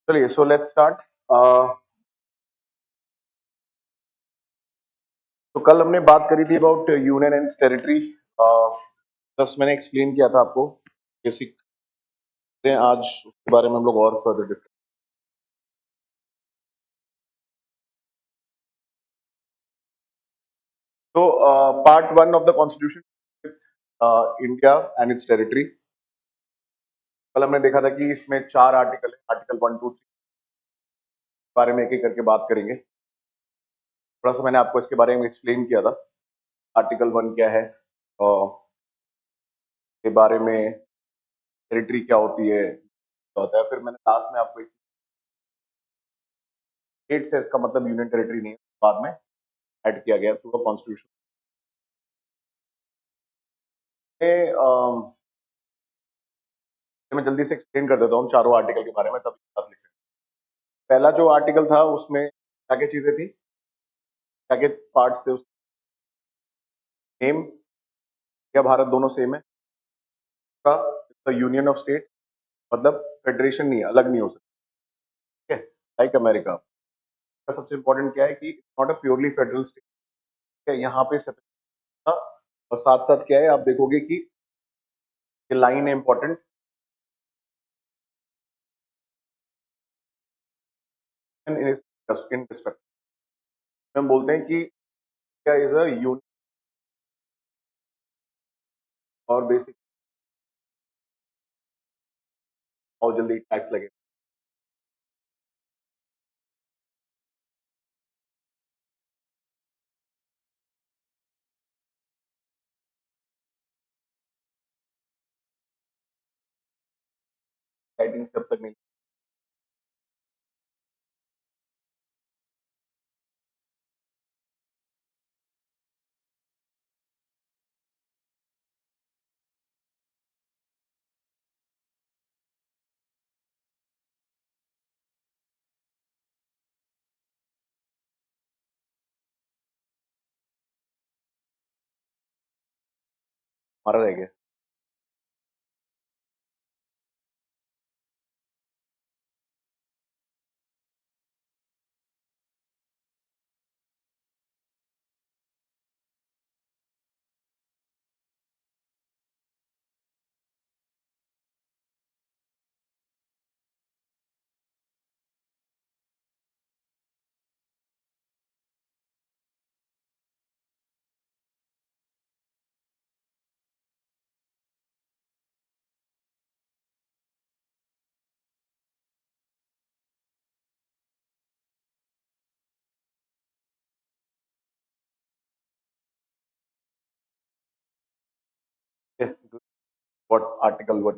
चलिए, so let's start. तो कल हमने बात करी थी अबाउट यूनियन एंड टेरिटरी। बस मैंने एक्सप्लेन किया था आपको बेसिक। आज उसके बारे में हम लोग और फर्दर डिस्कस। तो part one of the constitution, India and it's territory. कल हमने देखा था कि इसमें 4 आर्टिकल है, आर्टिकल 1, 2, 3 बारे में एक एक करके बात करेंगे। थोड़ा सा मैंने आपको इसके बारे में एक्सप्लेन किया था। आर्टिकल 1 क्या है, के बारे में, टेरिटरी क्या होती है, क्या होता है। फिर मैंने लास्ट में आपको एक स्टेट से इसका मतलब यूनियन टेरिटरी नहीं है, बाद में ऐड किया गया थ्रू कॉन्स्टिट्यूशन। मैं जल्दी से एक्सप्लेन कर देता हूँ चारों आर्टिकल के बारे में, तब साथ लिखें। पहला जो आर्टिकल था उसमें क्या क्या चीजें थी, क्या क्या पार्ट्स थे उसके। नेम या भारत दोनों सेम है का यूनियन ऑफ स्टेट, मतलब फेडरेशन नहीं है, अलग नहीं हो सकता। ठीक है, लाइक अमेरिका का सबसे इंपॉर्टेंट क्या है कि not a purely federal state है, यहाँ पे separate था। और साथ साथ क्या है, आप देखोगे कि ये लाइन है इंपॉर्टेंट, इन हम बोलते हैं कि क्या इज अ यूनियन और बेसिक। और जल्दी टैक्स लगे, राइटिंग जब तक नहीं। हमारा रह गया। व्हाट आर्टिकल 1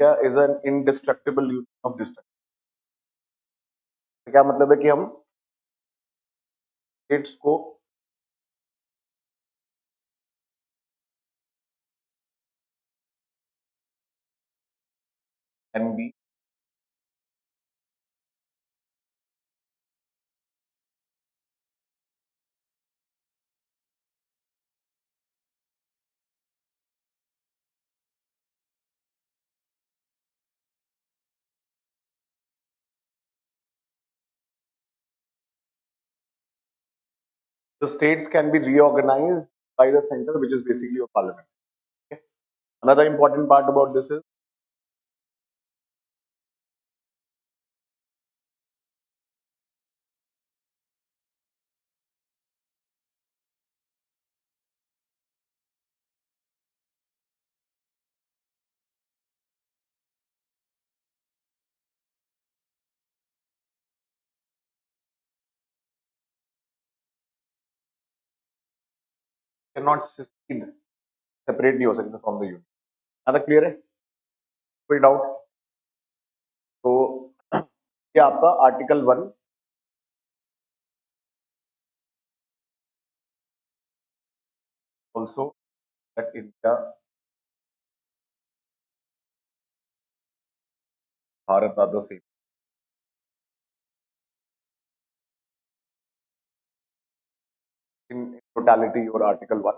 क्या is an indestructible union of destruct. क्या मतलब है कि हम स्टेट्स को can be, the states can be reorganised by the centre which is basically your parliament. Another important part about this is can not secede, separate नहीं हो सकते from the union. ज्यादा क्लियर है, कोई डाउट? तो ये आपका article 1। Also that India, Bharat are the same in totality your article 1.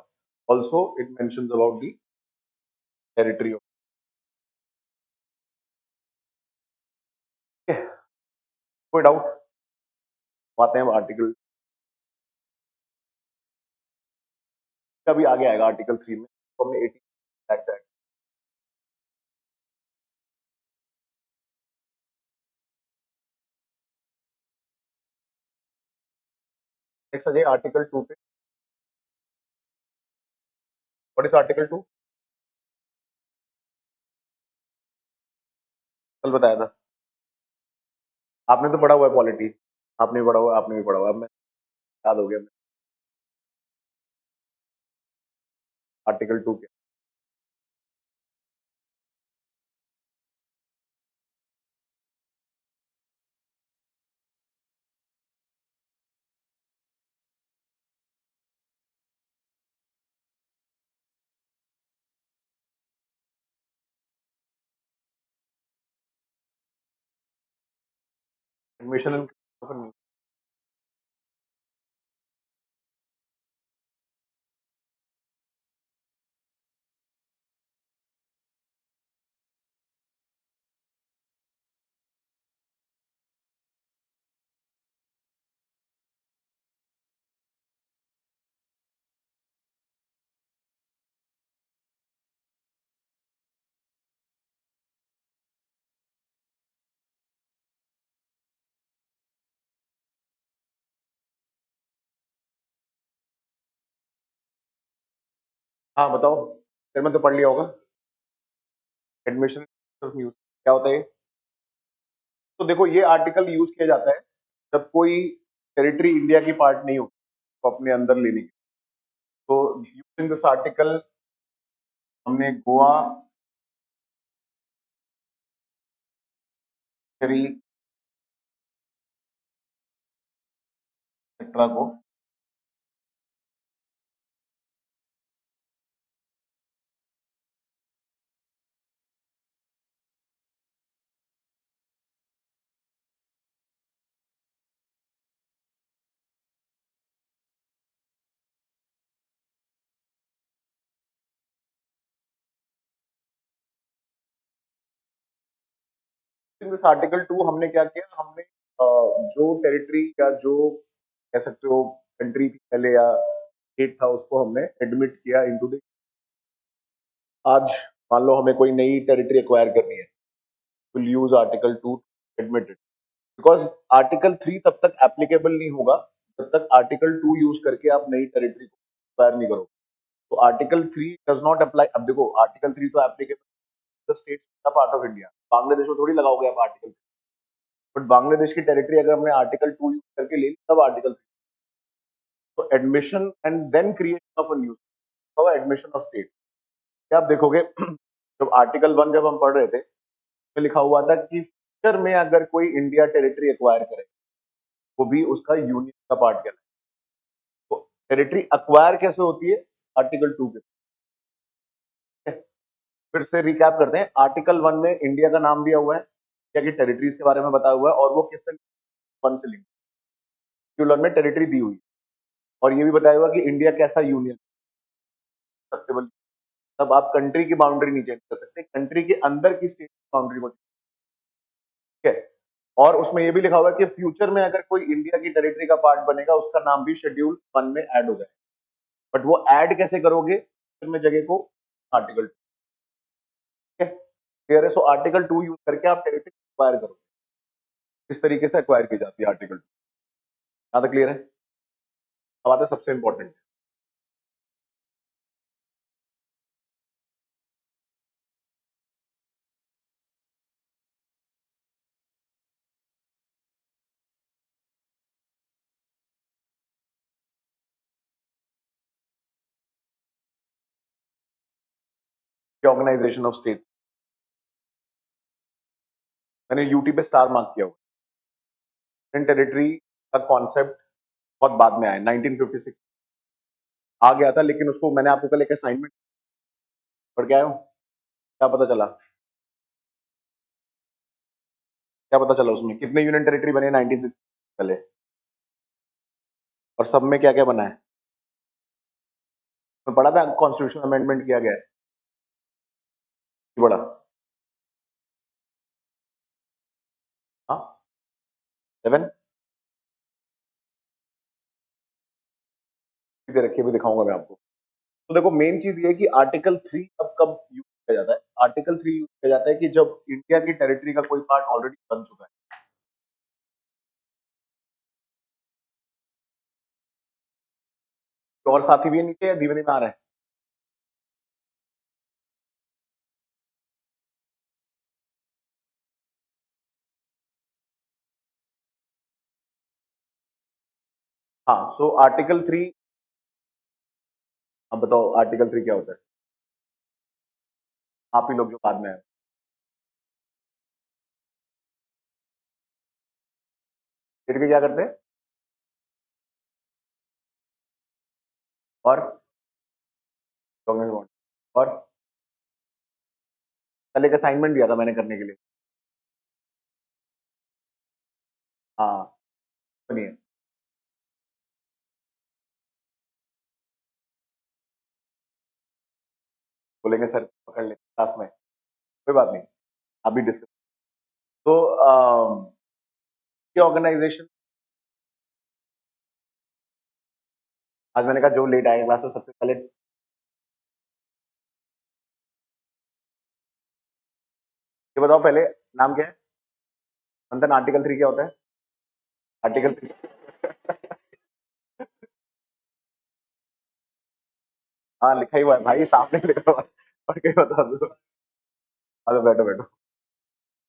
Also it mentions about the territory of कोई डाउट? आते हैं आर्टिकल का भी आगे आएगा, आर्टिकल 3 में तो हमने 18 एक्ट है। नेक्स्ट आ जाइए आर्टिकल 2 पे। What is article 2? कल बताया था आपने, तो पढ़ा हुआ है पॉलिटी, आपने भी पढ़ा हुआ है, आपने भी पढ़ा हुआ है, अब मैं याद हो गया। आर्टिकल 2 के एडमिशन एंड हाँ बताओ, फिर मैं तो पढ़ लिया होगा। एडमिशन न्यूज क्या होता है ये? तो देखो ये आर्टिकल यूज किया जाता है जब कोई टेरिटरी इंडिया की पार्ट नहीं होती तो अपने अंदर लेने की। तो यूजिंग दिस आर्टिकल हमने गोवा एक्सेट्रा को दिस आर्टिकल 2 हमने क्या किया, हमने जो टेरिटरी या जो कह सकते हो कंट्री थी पहले या स्टेट था उसको हमने एडमिट किया इनटू द। आज मान लो हमें कोई नई टेरिटरी एक्वायर करनी है, will use article 2 admit it, because article 3 तब तक एप्लीकेबल नहीं होगा जब तक आर्टिकल 2 यूज करके आप नई टेरिटरी को एक्वायर नहीं करोगे। तो आर्टिकल 3 डज नॉट अप्लाई। अब देखो आर्टिकल 3 तो applicable state part of India, Bangladesh में थोड़ी लगाओगे आप आर्टिकल, बट बांग्लादेश की टेरिटरी अगर हमने आर्टिकल 2 यूज करके ले ली तब आर्टिकल 3। तो admission and then creation of a new state, admission of state. क्या आप देखोगे जब आर्टिकल 1 जब हम पढ़ रहे थे तो लिखा हुआ था कि फ्यूचर में अगर कोई इंडिया टेरिटरी एक्वायर करे वो भी उसका यूनियन का पार्ट कहलाए। तो टेरिटरी एक्वायर कैसे होती है? आर्टिकल 2 के। फिर से रिकैप करते हैं, आर्टिकल 1 में इंडिया का नाम दिया हुआ है, इंडिया की टेरिटरीज के बारे में बताया हुआ है, और वो किससे 1 से लिंक, शेड्यूल 1 में टेरिटरी दी हुई, और ये भी बताया हुआ कि इंडिया कैसा यूनियन एक्सेप्टेबल। तब आप कंट्री की बाउंड्री नहीं चेंज कर सकते, कंट्री के अंदर की स्टेट की बाउंड्री को, ठीक है। और उसमें ये भी लिखा हुआ है कि फ्यूचर में अगर कोई इंडिया की टेरिटरी का पार्ट बनेगा उसका नाम भी शेड्यूल 1 में ऐड हो जाए। बट वो ऐड कैसे करोगे में जगह को? आर्टिकल 2, ठीक है, क्लियर है? सो आर्टिकल 2 यूज करके आप टेरिटरी एक्वायर करोगे, किस तरीके से एक्वायर की जाती है आर्टिकल 2, यहाँ तक क्लियर है? अब आता है सबसे इंपॉर्टेंट, ऑर्गेनाइजेशन ऑफ स्टेट। मैंने यूटी पे स्टार मार्क किया हुआ। यूनियन टेरिटरी का कॉन्सेप्ट बहुत बाद में आया, 1956 आ गया था, लेकिन उसको मैंने आपको कल एक असाइनमेंट पढ़ के आया हूँ। क्या पता चला? क्या पता चला उसमें कितने यूनियन टेरिटरी बने 1960 पहले, और सब में क्या क्या बना है? मैं पढ़ा था कॉन्स्टिट्यूशन अमेंडमेंट किया गया है, बड़ा। हाँ 7 दे रखी है, भी दिखाऊंगा मैं आपको। तो देखो मेन चीज ये है कि आर्टिकल 3 अब कब यूज किया जाता है। आर्टिकल 3 यूज किया जाता है कि जब इंडिया की टेरिटरी का कोई पार्ट ऑलरेडी बन चुका है। तो और साथी भी है नीचे या धीमे धीमे आ रहे हैं? हाँ, सो आर्टिकल 3। अब बताओ आर्टिकल 3 क्या होता है? आप ही लोग जो बाद में आए। स्टेट के क्या करते हैं? और कांग्रेस बॉन्ड। और कल एक असाइनमेंट दिया था मैंने करने के लिए। हाँ, सुनिए। बोलेंगे सर पकड़ ले क्लास में, कोई बात नहीं, अभी डिस्कस। तो ये ऑर्गेनाइजेशन, आज मैंने कहा जो लेट आएगा क्लास में सबसे पहले। ये बताओ पहले, नाम क्या है? मंथन, आर्टिकल 3 क्या होता है? आर्टिकल 3। हाँ लिखा ही हुआ है भाई, सामने लिखा हुआ है। और क्या बता दो। अरे बैठो बैठो।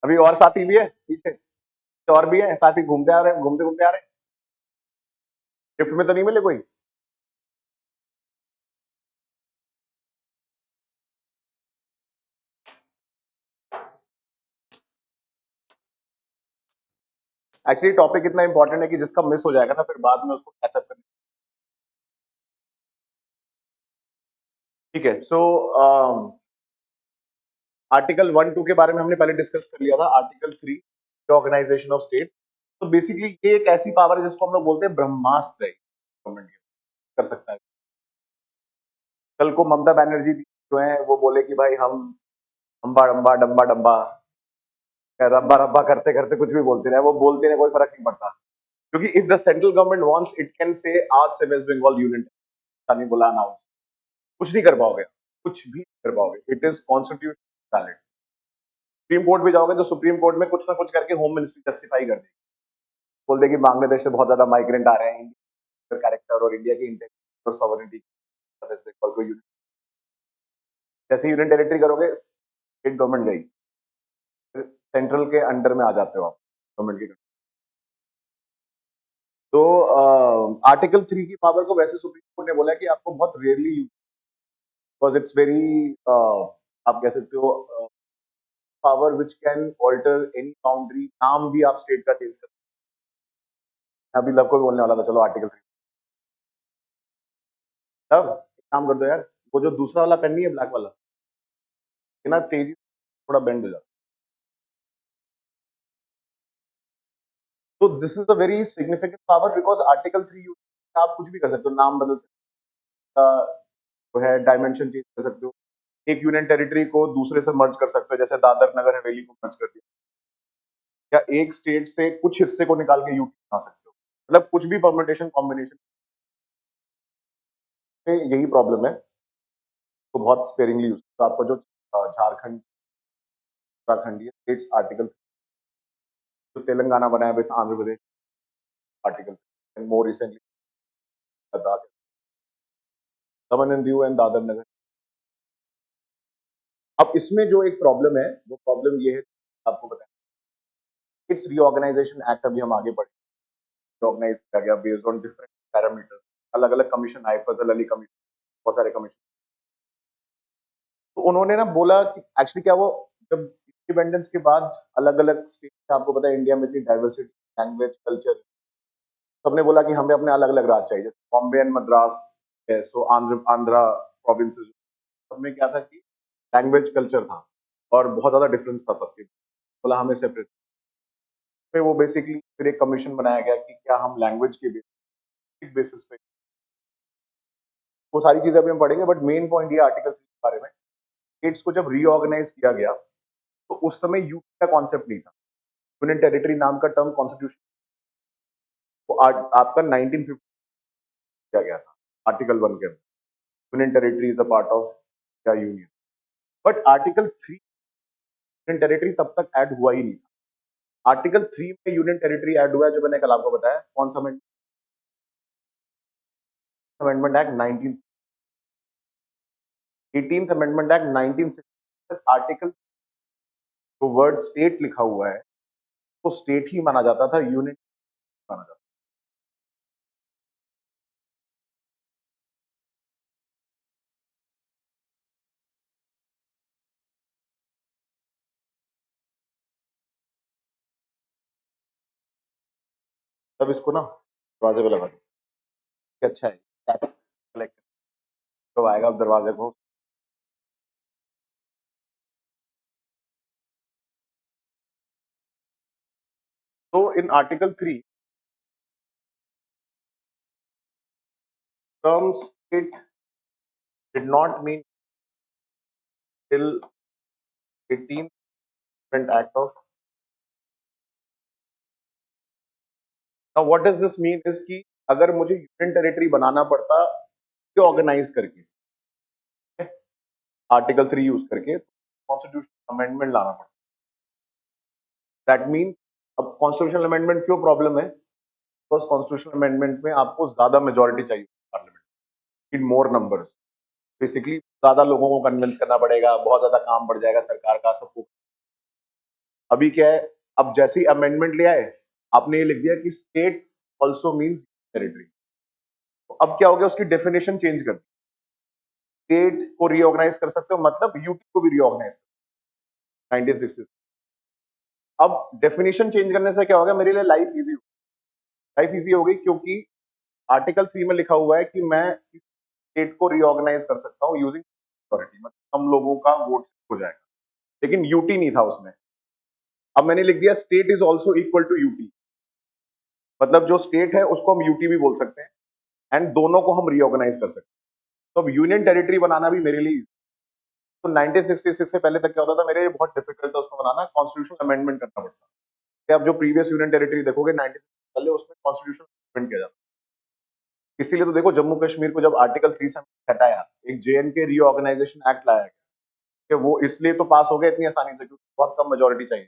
अभी और साथी भी है पीछे, तो और भी है साथी, घूमते आ रहे हैं, घूमते घूमते आ रहे हैं। शिफ्ट में तो नहीं मिले कोई? एक्चुअली टॉपिक इतना इंपॉर्टेंट है कि जिसका मिस हो जाएगा ना फिर बाद में उसको कैचअप करना। ठीक है, सो आर्टिकल 1 2 के बारे में हमने पहले डिस्कस कर लिया था। Article 3 organisation of state. तो बेसिकली ये एक ऐसी पावर है जिसको हम लोग बोलते हैं ब्रह्मास्त्र है, गवर्नमेंट कर सकता है। कल को ममता बनर्जी जो है वो बोले कि भाई हम अम्बा डम्बा डम्बा डम्बा रब्बा रब्बा करते करते कुछ भी बोलते रहे, वो बोलते रहे, कोई फर्क नहीं पड़ता। क्योंकि if the central government wants it can say आज से वेस्ट बंगाल यूनियन नहीं बोला अनाउंस, कुछ नहीं कर पाओगे, कुछ भी नहीं कर पाओगे। It is constitution valid. Supreme court भी जाओगे तो सुप्रीम कोर्ट में कुछ ना कुछ करके होम मिनिस्ट्री जस्टिफाई कर देगी, बोल देगी बांग्लादेश से बहुत ज्यादा माइग्रेंट आ रहे हैं, इंडिया कैरेक्टर और इंडिया की इंटेग्रिटी और सॉवरेनिटी वेस्ट बंगाल को यूनियन। जैसे यूनियन टेरिटरी करोगे स्टेट गवर्नमेंट गई, सेंट्रल के अंडर में आ जाते हो आप गवर्नमेंट की। तो आर्टिकल 3 की पावर को वैसे सुप्रीम कोर्ट ने बोला कि आपको बहुत rarely use, because it's very, आप कह सकते हो, power which can alter any boundary. नाम भी आप स्टेट का चेंज कर सकते हैं। अभी लव को भी बोलने वाला था, चलो आर्टिकल 3। लव एक काम कर दो यार, वो जो दूसरा वाला पेन नहीं है ब्लैक वाला, ये ना तेजी थोड़ा बेंड हो जाता। तो this is a very significant power because article 3 use आप कुछ भी कर सकते हो, नाम बदल सकते हो, जो है डायमेंशन चेंज कर सकते हो, एक यूनियन टेरिटरी को दूसरे से मर्ज कर सकते हो, जैसे दादर नगर हवेली को मर्ज कर दिया, या एक स्टेट से कुछ हिस्से को निकाल के यूटी बना सकते हो। मतलब कुछ भी परम्यूटेशन कॉम्बिनेशन में यही प्रॉब्लम है, तो बहुत स्पेरिंगली यूज। तो आपको जो झारखंड उत्तराखंड ये स्टेट्स आर्टिकल, जो तेलंगाना बनाया with Andhra Pradesh article, and more recently Ladakh, Daman and Diu and Dadar नगर। अब इसमें जो एक प्रॉब्लम है वो प्रॉब्लम ये है, आपको बताएं, इट्स रीऑर्गेनाइजेशन एक्ट अभी हम आगे बढ़े, ऑर्गेनाइज किया गया बेस्ड ऑन डिफरेंट पैरामीटर, अलग अलग कमीशन आए, फजल अली कमीशन, बहुत सारे कमीशन। तो उन्होंने ना बोला कि एक्चुअली क्या, वो जब इंडिपेंडेंस के बाद अलग अलग स्टेट, आपको पता है इंडिया में इतनी डाइवर्सिटी, लैंग्वेज, कल्चर, सबने बोला कि हमें अपने अलग अलग राज्य चाहिए, जैसे बॉम्बे एंड मद्रास है, सो आंध्र आंध्रा प्रोविंसेस, सब में क्या था कि लैंग्वेज कल्चर था और बहुत ज्यादा डिफरेंस था सबके, बोला हमें सेपरेट। फिर वो बेसिकली फिर एक कमीशन बनाया गया कि क्या हम लैंग्वेज के बेसिस पे, वो सारी चीजें अभी हम पढ़ेंगे, बट मेन पॉइंट ये आर्टिकल 3 के बारे में, स्टेट्स को जब रीऑर्गेनाइज किया गया तो उस समय यूटी का कॉन्सेप्ट नहीं था, यूनियन टेरिटरी नाम का टर्म कॉन्स्टिट्यूशन तो आपका 1950 किया गया था आर्टिकल 1 के अंदर, union territory is a part of या union. But article 3 union territory तब तक ऐड हुआ ही नहीं था। आर्टिकल 3 में यूनियन टेरिटरी ऐड हुआ है, जो मैंने कल आपको बताया। कौन सा amendment act 19, 18th amendment act 1960 तक आर्टिकल जो वर्ड स्टेट लिखा हुआ है वो स्टेट ही माना जाता था, यूनियन माना जाता था। तब इसको ना दरवाजे पे लगा दो, अच्छा है, टैक्स कलेक्ट तो आएगा अब दरवाजे को। तो in article 3 term state did not mean till 18th act of, now what does this mean is कि अगर मुझे यूनियन टेरिटरी बनाना पड़ता ऑर्गेनाइज करके आर्टिकल 3 यूज करके, कॉन्स्टिट्यूशन अमेंडमेंट लाना पड़ता। दैट मीन्स अब कॉन्स्टिट्यूशनल अमेंडमेंट क्यों प्रॉब्लम है, बिकॉज कॉन्स्टिट्यूशनल अमेंडमेंट में आपको ज्यादा मेजोरिटी चाहिए parliament in more numbers. Basically ज्यादा लोगों को कन्विंस करना पड़ेगा, बहुत ज्यादा काम बढ़ जाएगा सरकार का, सबको। अभी क्या है, अब जैसे ही अमेंडमेंट ले आए, आपने ये लिख दिया कि स्टेट ऑल्सो मीन्स टेरिटरी। तो अब क्या हो गया, उसकी डेफिनेशन चेंज कर दी। स्टेट को रीऑर्गेनाइज कर सकते हो, मतलब यूटी को भी रीऑर्गेनाइज 1960। अब डेफिनेशन चेंज करने से क्या होगा, मेरे लिए लाइफ इजी हो गई, क्योंकि आर्टिकल 3 में लिखा हुआ है कि मैं इस स्टेट को रीऑर्गेनाइज कर सकता हूँ यूजिंग मेजोरिटी, मतलब कम लोगों का वोट हो जाएगा। लेकिन यूटी नहीं था उसमें। अब मैंने लिख दिया state is also equal to UT, मतलब जो स्टेट है उसको हम यूटी भी बोल सकते हैं, एंड दोनों को हम रीऑर्गेनाइज कर सकते हैं। तो अब यूनियन टेरिटरी बनाना भी मेरे लिए, तो 1966 से पहले तक क्या होता था, मेरे लिए बहुत डिफिकल्ट था उसको बनाना, कॉन्स्टिट्यूशनल अमेंडमेंट करना पड़ता है। आप जो प्रीवियस यूनियन टेरिटरी देखोगे 19 पहले, उसमें कॉन्स्टिट्यूशनल अमेंडमेंट किया जाता है। इसीलिए तो देखो, जम्मू कश्मीर को जब आर्टिकल 3 से हटाया, एक जेएनके रीऑर्गेनाइजेशन एक्ट लाया गया, कि वो इसलिए तो पास हो गया इतनी आसानी से क्योंकि बहुत कम मेजोरिटी चाहिए।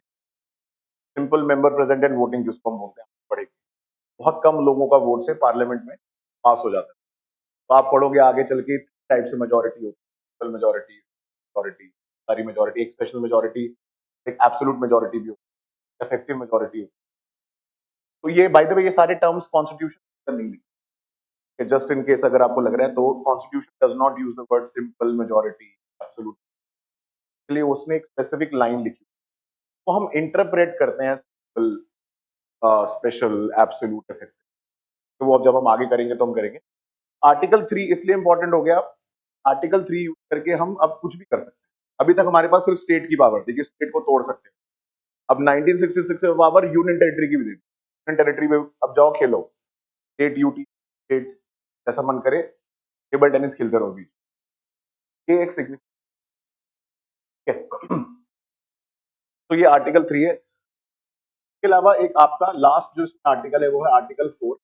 Simple member present and voting जिसको हम बोलते हैं, पढ़ेगी बहुत कम लोगों का वोट से पार्लियामेंट में पास हो जाता है। तो आप पढ़ोगे आगे चल के टाइप से मेजोरिटी होती है, मेजोरिटी, मेजोरिटी, सारी मेजोरिटी, एक स्पेशल मेजोरिटी, एक एब्सोल्यूट मेजोरिटी भी होती है, इफेक्टिव मेजोरिटी होती है। तो ये बाय द वे ये सारे टर्म्स कॉन्स्टिट्यूशन नहीं लिखे, जस्ट इन केस अगर आपको लग रहा है, तो constitution does not use the word simple majority, absolute, इसलिए उसने एक स्पेसिफिक लाइन लिखी, तो हम इंटरप्रेट करते हैं सिंपल, स्पेशल, एब्सोल्यूट, इफेक्टिव। तो वो अब जब हम आगे करेंगे तो हम करेंगे। आर्टिकल 3 इसलिए इंपॉर्टेंट हो गया, आर्टिकल 3 यूज करके हम अब कुछ भी कर सकते हैं। अभी तक हमारे पास सिर्फ स्टेट की पावर थी कि स्टेट को तोड़ सकते हैं। अब 1966 में पावर यूनियन टेरिटरी की भी दी, यूनियन टेरिटरी में अब जाओ खेलो, स्टेट यूटी स्टेट, जैसा मन करे टेबल टेनिस खेलते रहो बीच। ये एक सिग्निफिकेंट है। तो ये आर्टिकल 3 है। इसके अलावा एक आपका लास्ट जो आर्टिकल है वो है आर्टिकल 4।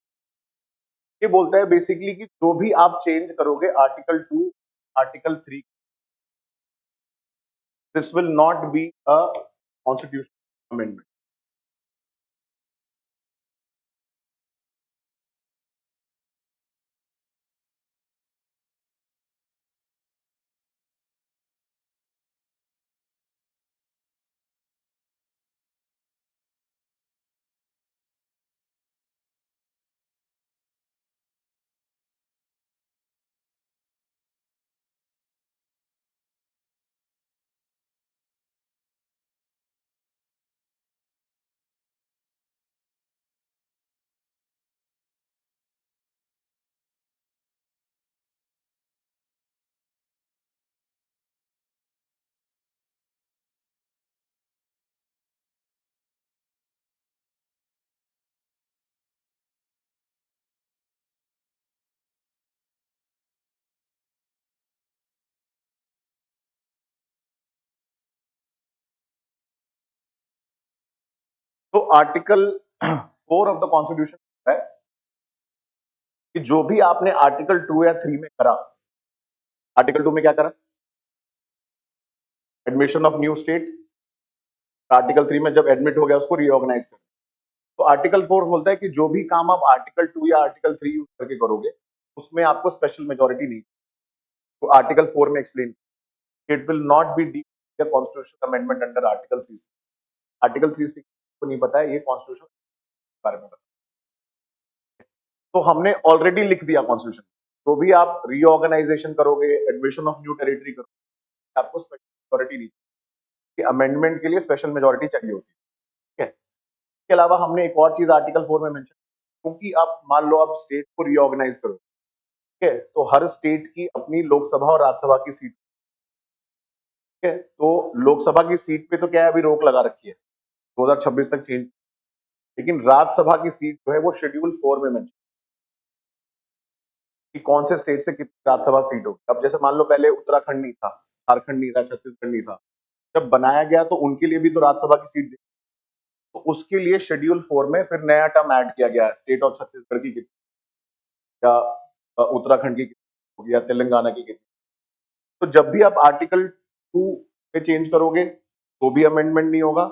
ये बोलता है बेसिकली कि जो भी आप चेंज करोगे article 2, article 3, this will not be a constitutional amendment. तो आर्टिकल 4 ऑफ द कॉन्स्टिट्यूशन है कि जो भी आपने आर्टिकल 2 या 3 में करा, आर्टिकल 2 में क्या करा, admission of new state, article 3 में जब एडमिट हो गया उसको रीऑर्गेनाइज कर। तो आर्टिकल 4 बोलता है कि जो भी काम आप आर्टिकल 2 या आर्टिकल 3 यूज करके करोगे उसमें आपको स्पेशल मेजोरिटी नहीं। तो आर्टिकल 4 में explain, it will not B D constitution amendment under article 3। Article 3 को नहीं पता है, ये कॉन्स्टिट्यूशन के बारे में पता। तो हमने ऑलरेडी लिख दिया कॉन्स्टिट्यूशन, तो भी आप रीऑर्गेनाइजेशन करोगे, एडमिशन ऑफ न्यू टेरिटरी करोगे, आपको स्पेशल मेजोरिटी नहीं चाहिए। अमेंडमेंट के लिए स्पेशल मेजोरिटी चाहिए होती है। ठीक है, इसके अलावा हमने एक और चीज आर्टिकल 4 में मेंशन, क्योंकि आप मान लो आप स्टेट को रीऑर्गेनाइज करो, ठीक है, तो हर स्टेट की अपनी लोकसभा और राज्यसभा की सीट, ठीक है, तो लोकसभा की सीट पे तो क्या है, अभी रोक लगा रखी है 2026 तक चेंज, लेकिन राज्यसभा की सीट जो है वो शेड्यूल 4 में मेंशन कि कौन से स्टेट से कितनी राज्यसभा सीट होगी। अब जैसे मान लो पहले उत्तराखंड नहीं था, झारखंड नहीं था, छत्तीसगढ़ नहीं था, जब बनाया गया तो उनके लिए भी तो राज्यसभा की सीट, तो उसके लिए शेड्यूल 4 में फिर नया टर्म ऐड किया गया है, स्टेट ऑफ छत्तीसगढ़ की कितनी, या उत्तराखंड की कितनी होगी, या तेलंगाना की कितनी। तो जब भी आप आर्टिकल 2 पे चेंज करोगे तो भी अमेंडमेंट नहीं होगा,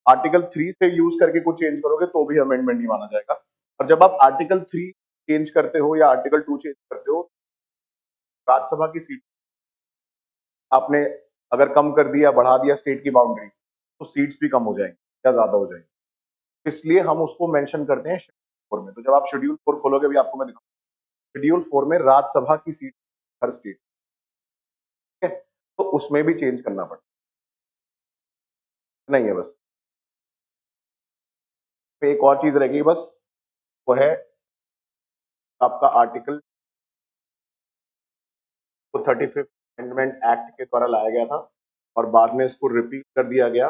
आर्टिकल 3 से यूज करके कुछ चेंज करोगे तो भी अमेंडमेंट नहीं माना जाएगा। और जब आप आर्टिकल 3 चेंज करते हो या आर्टिकल 2 चेंज करते हो, राज्यसभा की सीट आपने अगर कम कर दिया, बढ़ा दिया स्टेट की बाउंड्री, तो सीट्स भी कम हो जाएंगी या ज्यादा हो जाएंगी। इसलिए हम उसको मेंशन करते हैं शेड्यूल 4 में। तो जब आप शेड्यूल 4 खोलोगे, अभी आपको मैं दिखाऊंगा, शेड्यूल 4 में राज्यसभा की सीट हर स्टेट, ठीक है, तो उसमें भी चेंज करना पड़ता नहीं है। बस तो एक और चीज रह गई बस, वो है आपका आर्टिकल, तो 35th अमेंडमेंट एक्ट के द्वारा लाया गया था और बाद में इसको रिपीट कर दिया गया,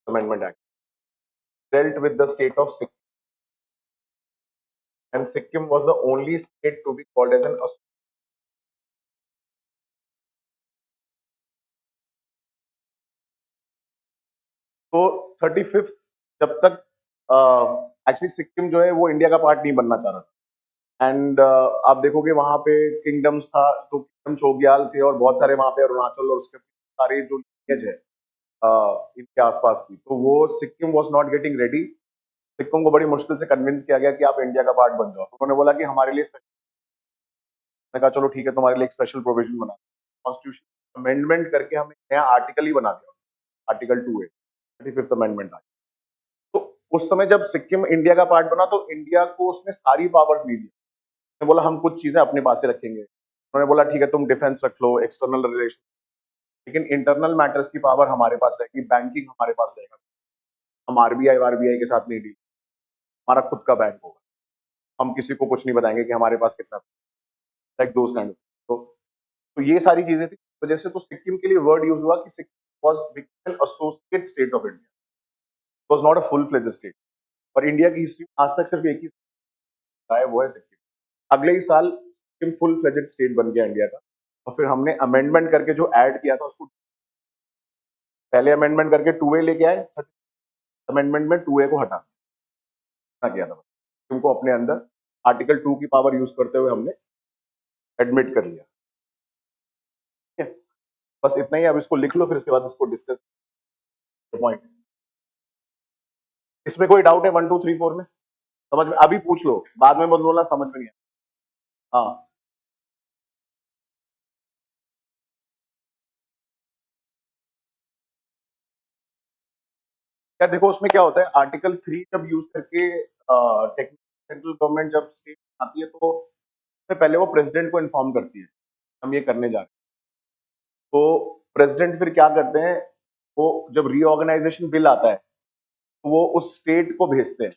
amendment act dealt with the state of Sikkim, and Sikkim was the only state to be called as an associate. तो 35th, जब तक एक्चुअली सिक्किम जो है वो इंडिया का पार्ट नहीं बनना चाह रहा था, एंड आप देखोगे वहां पे किंगडम्स था, तो किंगडम चोग्याल थे और बहुत सारे वहां पे अरुणाचल और उसके सारे जो लिनेज है इनके आसपास की, तो वो Sikkim was not getting ready. Sikkim को बड़ी मुश्किल से कन्विंस किया गया कि आप इंडिया का पार्ट बन जाओ। तो उन्होंने बोला कि हमारे लिए मैंने कहा चलो ठीक है, तुम्हारे लिए एक स्पेशल प्रोविजन बना, कॉन्स्टिट्यूशन अमेंडमेंट करके हमने नया आर्टिकल ही बना दिया, आर्टिकल 2 है, 35th अमेंडमेंट। तो उस समय जब सिक्किम इंडिया का पार्ट बना तो इंडिया को उसने सारी पावर्स नहीं दी, उसने बोला हम कुछ चीजें अपने पास से रखेंगे। उन्होंने बोला ठीक है, तुम डिफेंस रख लो, एक्सटर्नल रिलेशन, लेकिन इंटरनल मैटर्स की पावर हमारे पास रहेगी, बैंकिंग हमारे पास रहेगा, हम आरबीआई के साथ नहीं डील, हमारा खुद का बैंक होगा, हम किसी को कुछ नहीं बताएंगे कि हमारे पास कितना, लाइक दोस काइंड। तो ये सारी चीजें थी, तो जैसे तो सिक्किम के लिए वर्ड यूज हुआ कि Sikkim was become an associate state of India, was not a full fledged state. और इंडिया की हिस्ट्री में आज तक सिर्फ एक ही रहा है, वो है सिक्किम। अगले ही साल सिक्किम फुल फ्लेज्ड स्टेट बन गया इंडिया का, और फिर हमने अमेंडमेंट करके जो ऐड किया था उसको, पहले अमेंडमेंट करके 2A लेके आए, अमेंडमेंट में 2A को हटा किया था, सिक्किम अपने अंदर आर्टिकल 2 की पावर यूज करते हुए हमने एडमिट कर लिया। ठीक है, बस इतना ही, अब इसको लिख लो, फिर इसके बाद इसको डिस्कस पॉइंट। इसमें कोई डाउट है 1 2 3 4 में? समझ में? अभी पूछ लो, बाद में मत बोलना समझ में नहीं आया। हाँ, यार देखो उसमें क्या होता है, आर्टिकल 3 जब यूज करके सेंट्रल गवर्नमेंट जब स्टेट आती है, तो उससे पहले वो प्रेसिडेंट को इन्फॉर्म करती है हम ये करने जा रहे हैं। तो प्रेसिडेंट फिर क्या करते हैं, वो जब रीऑर्गेनाइजेशन बिल आता है तो वो उस स्टेट को भेजते हैं।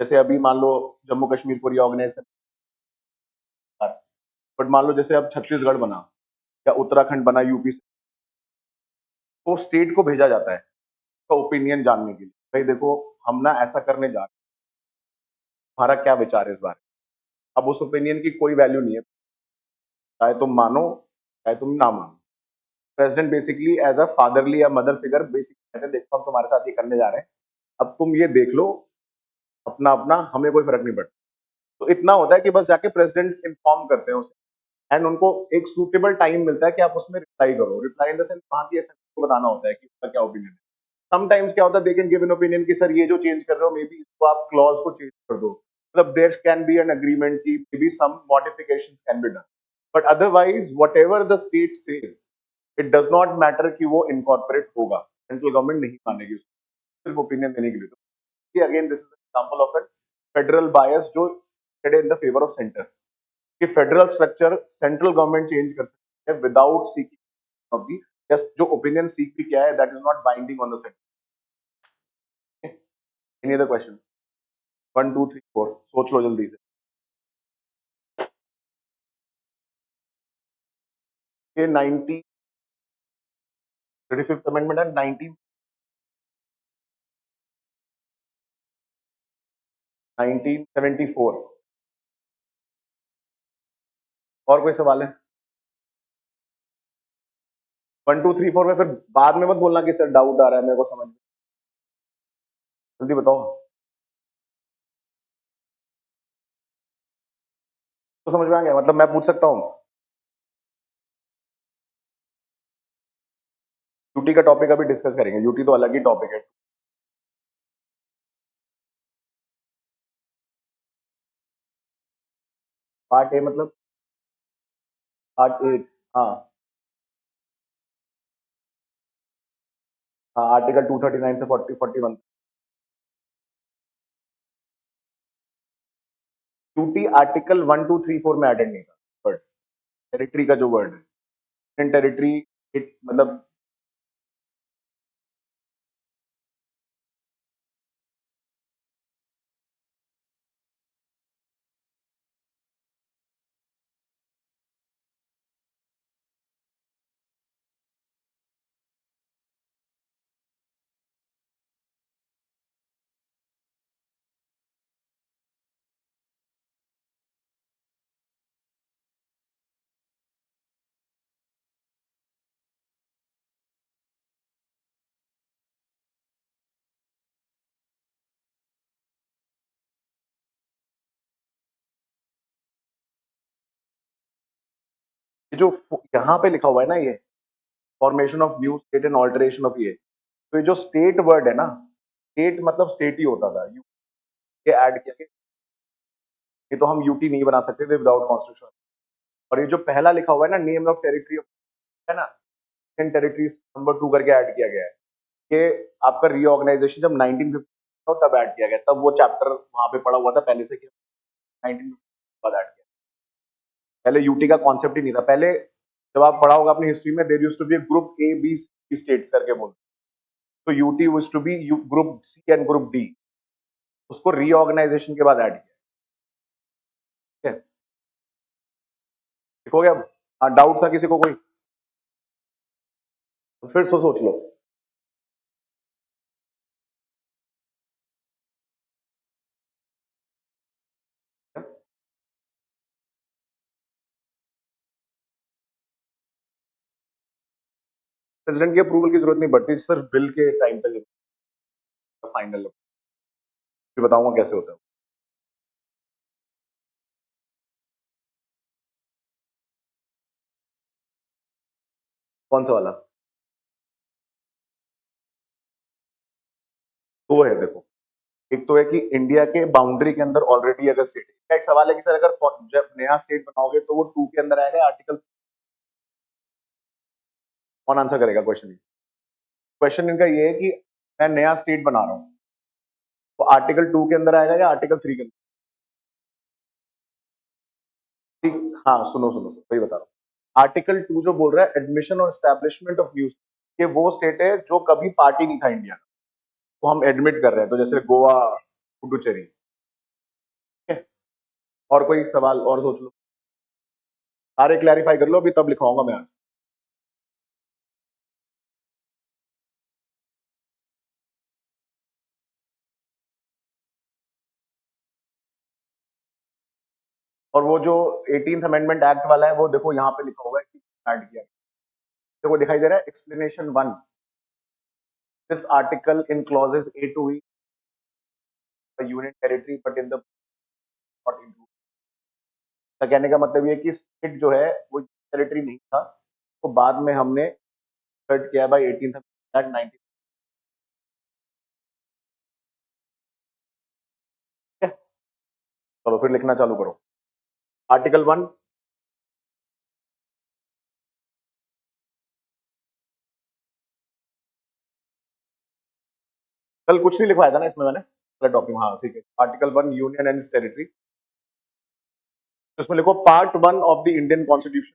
जैसे अभी मान लो जम्मू कश्मीर को रीऑर्गेनाइज करना, बट मान लो जैसे अब छत्तीसगढ़ बना या उत्तराखंड बना यूपी से, तो स्टेट को भेजा जाता है उसका ओपिनियन जानने के लिए, भाई देखो हम ना ऐसा करने जा रहे हैं, तुम्हारा क्या विचार है इस बारे में। अब उस ओपिनियन की कोई वैल्यू नहीं है, चाहे तुम मानो चाहे तुम ना मानो। President basically as a fatherly या मदर फिगर बेसिकली कहते हैं देखो हम तुम्हारे साथ ये करने जा रहे हैं, अब तुम ये देख लो अपना अपना, हमें कोई फर्क नहीं पड़ता। तो इतना होता है कि बस जाके प्रेसिडेंट इन्फॉर्म करते हैं उसे, एंड उनको एक सूटेबल टाइम मिलता है कि आप उसमें रिप्लाई करो। रिप्लाई इन द सेंस वहां की एसेंस को बताना होता है कि उसका क्या ओपिनियन है। समटाइम्स क्या होता है, they can give an opinion कि सर ये जो चेंज कर रहे हो मे बी इसको आप क्लॉज को चेंज कर दो, मतलब there can be an agreement कि may be some modifications can be done, but otherwise whatever the state says it does not matter कि वो इनकॉर्पोरेट होगा, सेंट्रल गवर्नमेंट नहीं मानेगी उसको, सिर्फ ओपिनियन देने के लिए। तो again this is example of an federal bias जो in the favour of centre, कि federal structure central government change कर सकती है without seeking of the, just जो ओपिनियन सीख भी किया है that is not binding on the centre. Any other question? 1 2 3 4 सोच लो जल्दी से। ये 90 35th अमेंडमेंट है 1974। और कोई सवाल है? 1 2 3 4 में फिर बाद में मत बोलना कि सर डाउट आ रहा है मेरे को समझ में, जल्दी बताओ। तो समझ में आ गया, मतलब मैं पूछ सकता हूँ? यूटी का टॉपिक अभी डिस्कस करेंगे, यूटी तो अलग ही टॉपिक है। पार्ट ए मतलब पार्ट 8? हाँ हाँ, आर्टिकल 239 से 41। ड्यूटी आर्टिकल 1 2 3 4 में एडेड नहीं था वर्ड, टेरिटरी का जो वर्ड है, टेरिटरी इट मतलब जो यहाँ पे लिखा हुआ है ना, ये formation of new state and alteration of, ये तो ये जो स्टेट वर्ड है ना, स्टेट मतलब स्टेट ही होता था, यू के ऐड किया कि ये तो हम यूटी नहीं बना सकते थे विदाउट कॉन्स्टिट्यूशन। और ये जो पहला लिखा हुआ है ना, नेम ऑफ टेरिटरी है ना, इन टेरिटरीज नंबर 2 करके ऐड किया गया है, कि आपका रीऑर्गेनाइजेशन जब 1950 तब ऐड किया गया, तब वो चैप्टर वहां पे पड़ा हुआ था पहले से कि 1950 बाद ऐड किया। पहले यूटी का कॉन्सेप्ट ही नहीं था। पहले जब आप पढ़ा होगा अपनी हिस्ट्री में, there used to be group A B C states करके बोलते, तो UT used to be group C and group D, उसको रीऑर्गेनाइजेशन के बाद ऐड किया। ठीक है, ठीक हो गया? हाँ, डाउट था किसी को कोई? तो फिर से सोच लो। प्रेसिडेंट की अप्रूवल की जरूरत नहीं पड़ती, सिर्फ बिल के टाइम पे फाइनल बताऊंगा कैसे होता है। कौन सा वाला? दो है देखो, एक तो है कि इंडिया के बाउंड्री के अंदर ऑलरेडी अगर स्टेट है, का एक सवाल है कि सर अगर जब नया स्टेट बनाओगे तो वो 2 के अंदर आएगा आर्टिकल, कौन आंसर करेगा क्वेश्चन? क्वेश्चन इनका ये है कि मैं नया स्टेट बना रहा हूँ, तो आर्टिकल 2 के अंदर आएगा या आर्टिकल 3 के अंदर? ठीक, हाँ सुनो सुनो वही बता रहा हूँ। आर्टिकल 2 जो बोल रहा है एडमिशन और एस्टेब्लिशमेंट ऑफ न्यू, ये वो स्टेट है जो कभी पार्टी नहीं था इंडिया का, तो हम एडमिट कर रहे हैं, तो जैसे गोवा, पुडुचेरी। ठीक है? और कोई सवाल और सोच लो, सारे क्लैरिफाई कर लो अभी, तब लिखवाऊंगा मैं आज। और वो जो 18th अमेंडमेंट एक्ट वाला है, वो देखो यहाँ पे लिखा हुआ है कि ऐड किया, देखो दिखाई दे रहा है explanation 1, this article in clauses A to E union territory but in the not include. कहने का मतलब ये कि स्टेट जो है वो टेरिटरी नहीं था, तो बाद में हमने कट किया बाय 18th एक्ट 19। चलो फिर लिखना चालू करो। आर्टिकल 1, कल कुछ नहीं लिखवाया था ना इसमें मैंने टॉपिक, हाँ ठीक है। Article 1 union and it's territory, तो इसमें लिखो part 1 of the Indian constitution,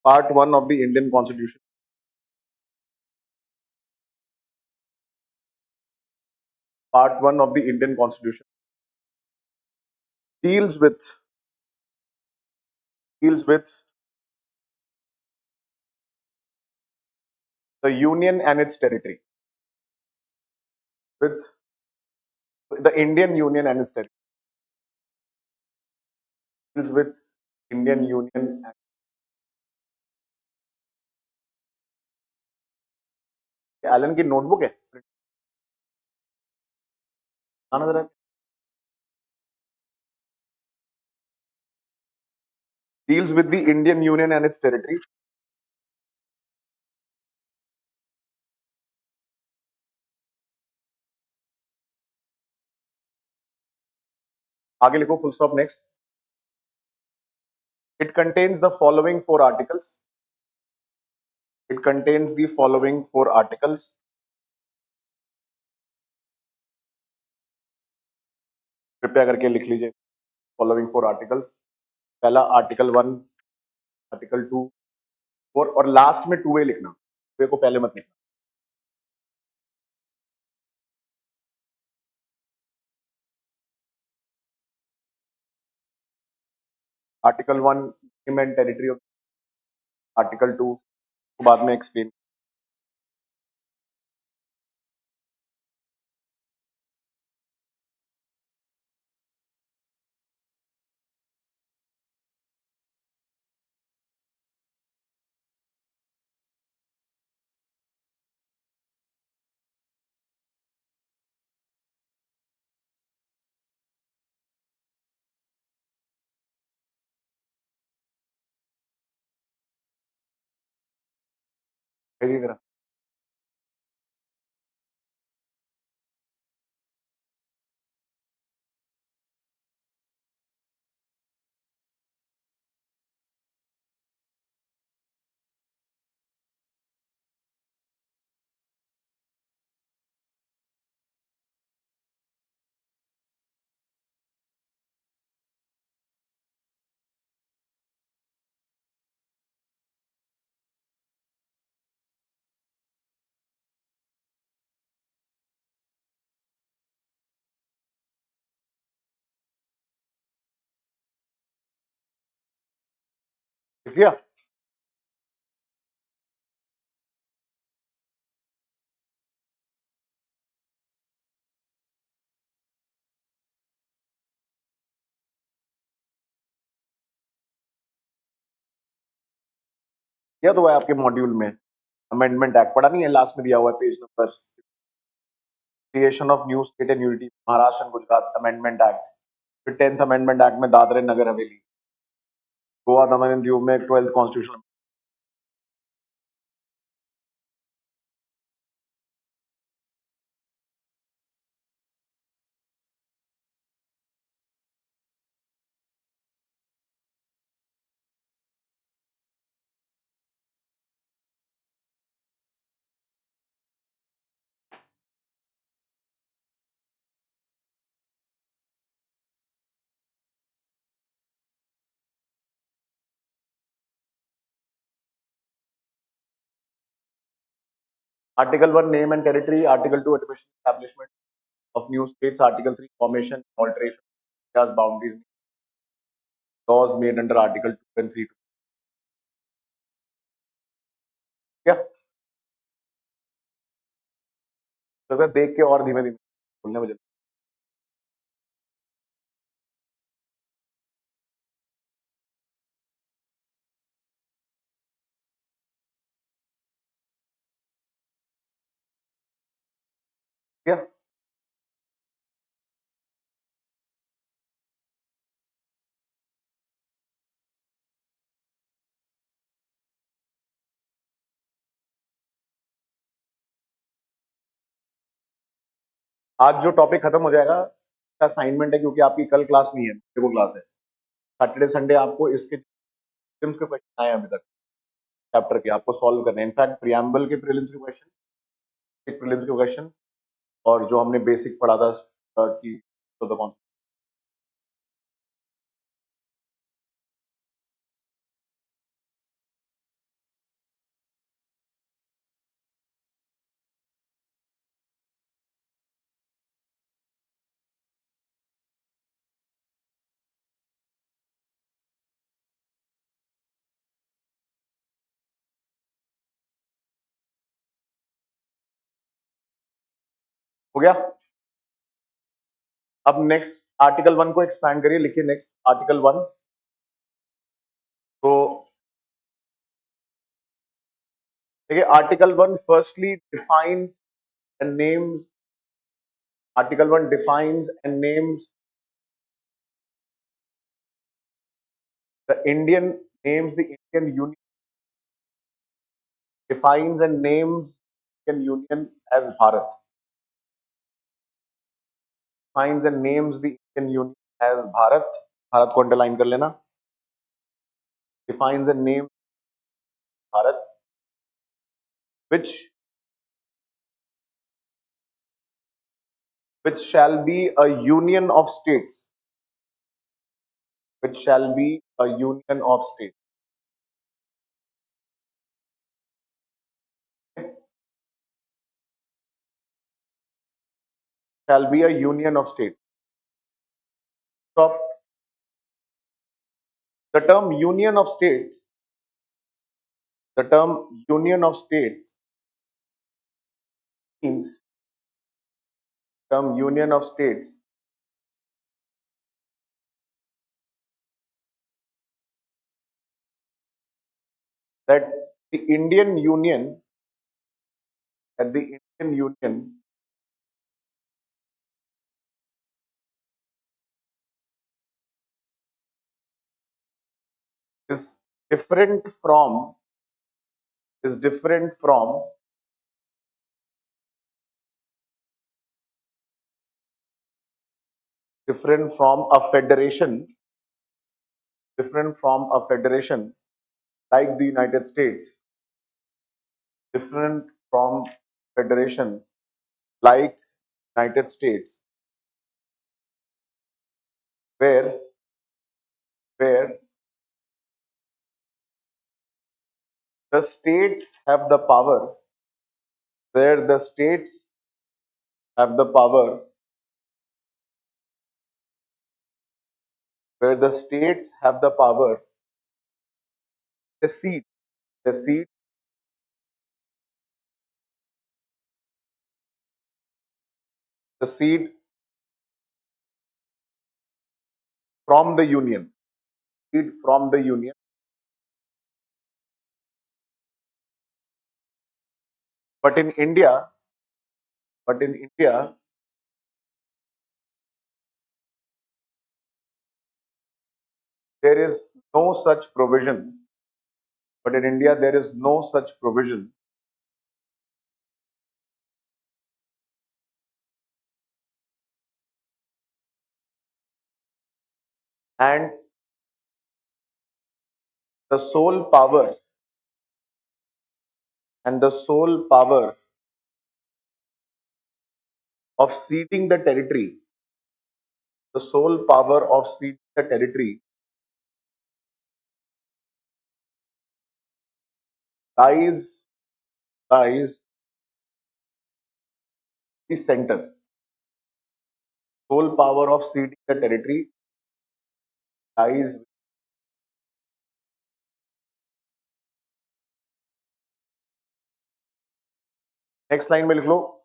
part 1 of the Indian constitution, part 1 of the Indian constitution deals with deals with the union and its territory, with the Indian Union and its territory, deals with Indian Union and Allen की notebook है, आना जरा। deals with the Indian Union and its territory, आगे लिखो full stop next. It contains the following four articles, it contains the following four articles, कृपया करके लिख लीजिए फॉलोइंग फोर आर्टिकल्स। पहला आर्टिकल 1, आर्टिकल 2, और लास्ट में 2A लिखना, 2A को पहले मत लिखना। Article 1 name and territory of, article 2 बाद में एक्सप्लेन। इसी तरह लिख लिया। यह तो है आपके मॉड्यूल में अमेंडमेंट एक्ट पढ़ा नहीं है, लास्ट में दिया हुआ है page number, creation of new state and unity Maharashtra and Gujarat amendment act, फिर 10th अमेंडमेंट एक्ट में दादरा नगर हवेली, गोवा दमन एंड दीव में 12th constitution. Article 1 name and territory, article 2 admission establishment of new states, article 3 formation alteration boundaries, laws made under article 2 and 3। क्या तो अगर देख के और धीमे धीमे बोलने में क्या आज जो टॉपिक खत्म हो जाएगा, असाइनमेंट है, क्योंकि आपकी कल क्लास नहीं है, मेरे को क्लास है। सैटरडे संडे आपको इसके प्रीलिम्स के क्वेश्चन आए हैं अभी तक चैप्टर के, आपको सॉल्व करने हैं। इनफैक्ट प्रियम्बल के प्रीलिम्स के क्वेश्चन, एक प्रीलिम्स के क्वेश्चन, और जो हमने बेसिक पढ़ा था कि तो द कॉन्सेप्ट। हो गया। अब नेक्स्ट आर्टिकल 1 को एक्सपैंड करिए, लिखिए नेक्स्ट आर्टिकल 1। तो देखिए article 1 firstly defines and names, article 1 defines and names the Indian, names the Indian Union, defines and names Indian Union as Bharat, defines and names the Indian Union as Bharat, Bharat को underline कर लेना, defines and names Bharat, which shall be a union of states, which shall be a union of states, shall be a union of states. So the term union of states, the term union of states means, term union of states that the Indian Union, that the Indian Union is different from, is different from different from a federation, different from a federation like the United States, different from federation like United States, where where the states have the power, where the states have the power, where the states have the power, the seat, the seat, the seat from the union, seat from the union. But in India, but in India, there is no such provision. But in India, there is no such provision. And the sole power, and the sole power of ceding the territory, the sole power of ceding the territory lies, lies the center. Sole power of ceding the territory lies. Next line में लिख लो.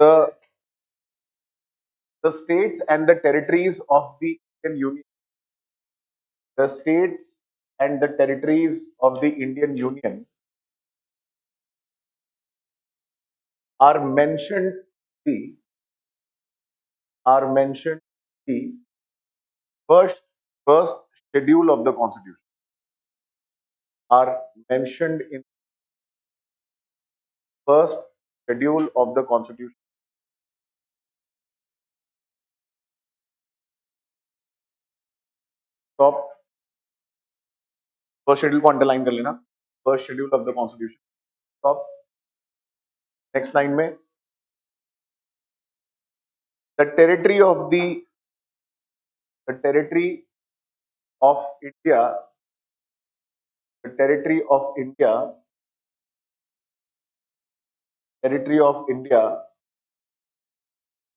The states and the territories of the Indian Union, the states and the territories of the Indian Union are mentioned, the are mentioned the first first schedule of the Constitution, are mentioned in first schedule of the constitution. Stop. First schedule को underline कर लेना. First schedule of the constitution. Stop. Next line में the territory of India, the territory of India, territory of India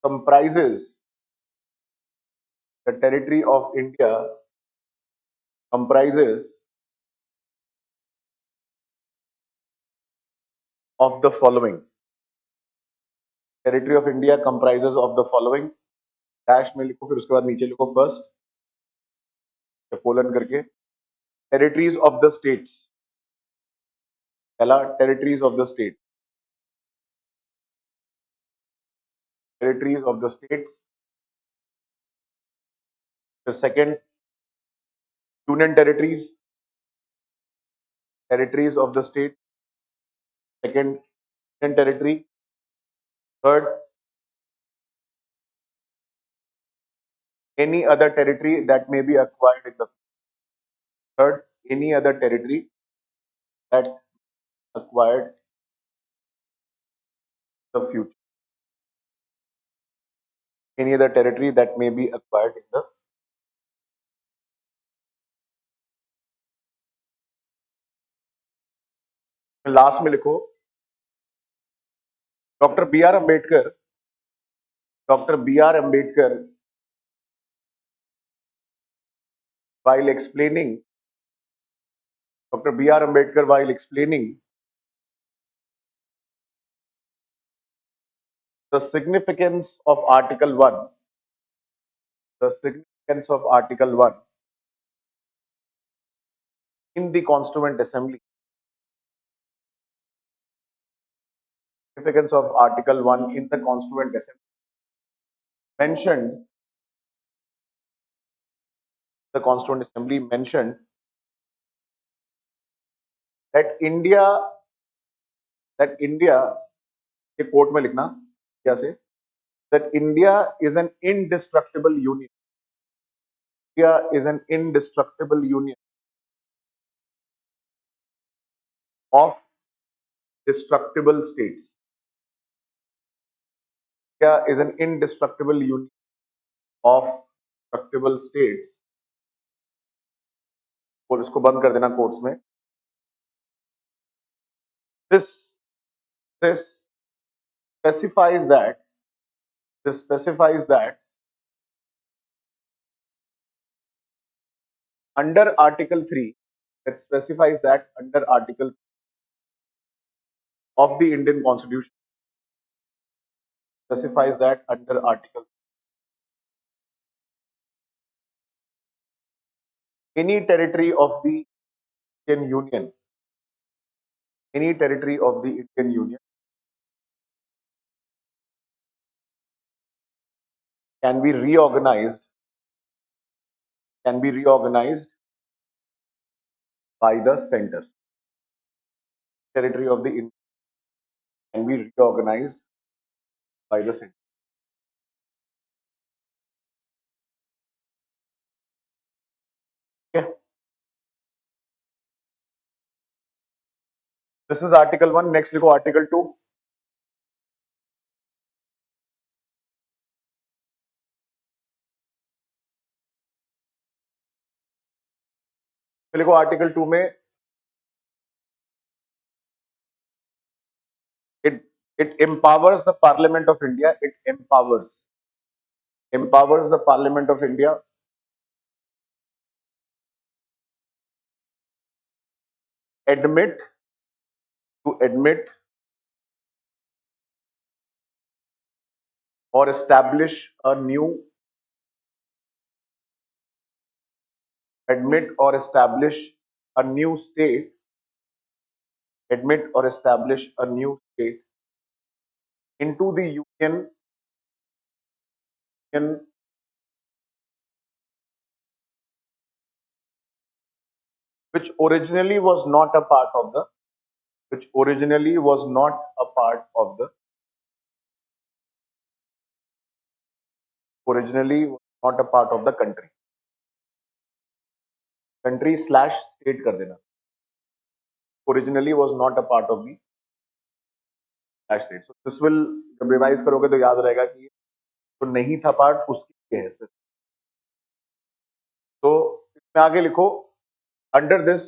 comprises the territory of India comprises of the following. Territory of India comprises of the following. Dash में लिखो, फिर उसके बाद नीचे लिखो first, colon करके. Territories of the states. पहला territories of the state. Territories of the states. The second, union territories, territories of the state. Second, union territory. Third, any other territory that may be acquired in the third, any other territory that acquired in the future. Any other territory that may be acquired in the last में लिखो doctor B R Ambedkar. Doctor B R Ambedkar while explaining Dr. B R Ambedkar while explaining the significance of Article 1, the significance of Article 1 in the Constituent Assembly, significance of Article 1 in the Constituent Assembly, mentioned, the Constituent Assembly mentioned that India, ये court में लिखना क्या से, that India is an indestructible union. India is an indestructible union of destructible states. India is an indestructible union of destructible states. और इसको बंद कर देना कोर्ट्स में. This specifies that under Article 3, that specifies that under Article of the Indian Constitution, specifies that under Article any territory of the Indian Union, any territory of the Indian Union can be reorganized by the center. Territory of the Indian can be reorganized by the center. Okay. This is Article 1. Next लिखो Article 2. लिखो Article 2 में it empowers the Parliament of India. It empowers the Parliament of India admit or establish a new state, into the union which originally was not a part of the which originally was not a part of the country. Country slash state कर देना. Originally was not a part of the slash state. So this will, जब revise करोगे तो याद रहेगा कि तो नहीं था पार्ट उसकी है. तो इसमें आगे लिखो under this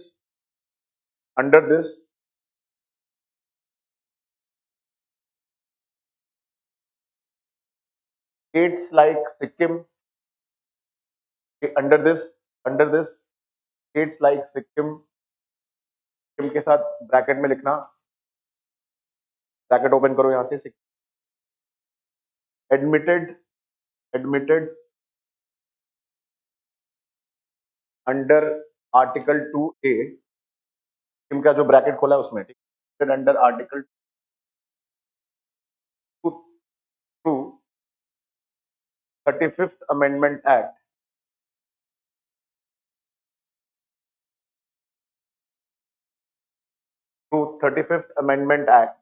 states like Sikkim, under this states like Sikkim, Sikkim के साथ ब्रैकेट में लिखना, ब्रैकेट ओपन करो यहां से, admitted under article 2A, Sikkim का जो ब्रैकेट खोला है उसमें, ठीक, under article 2 through 35th amendment act, through 35th Amendment Act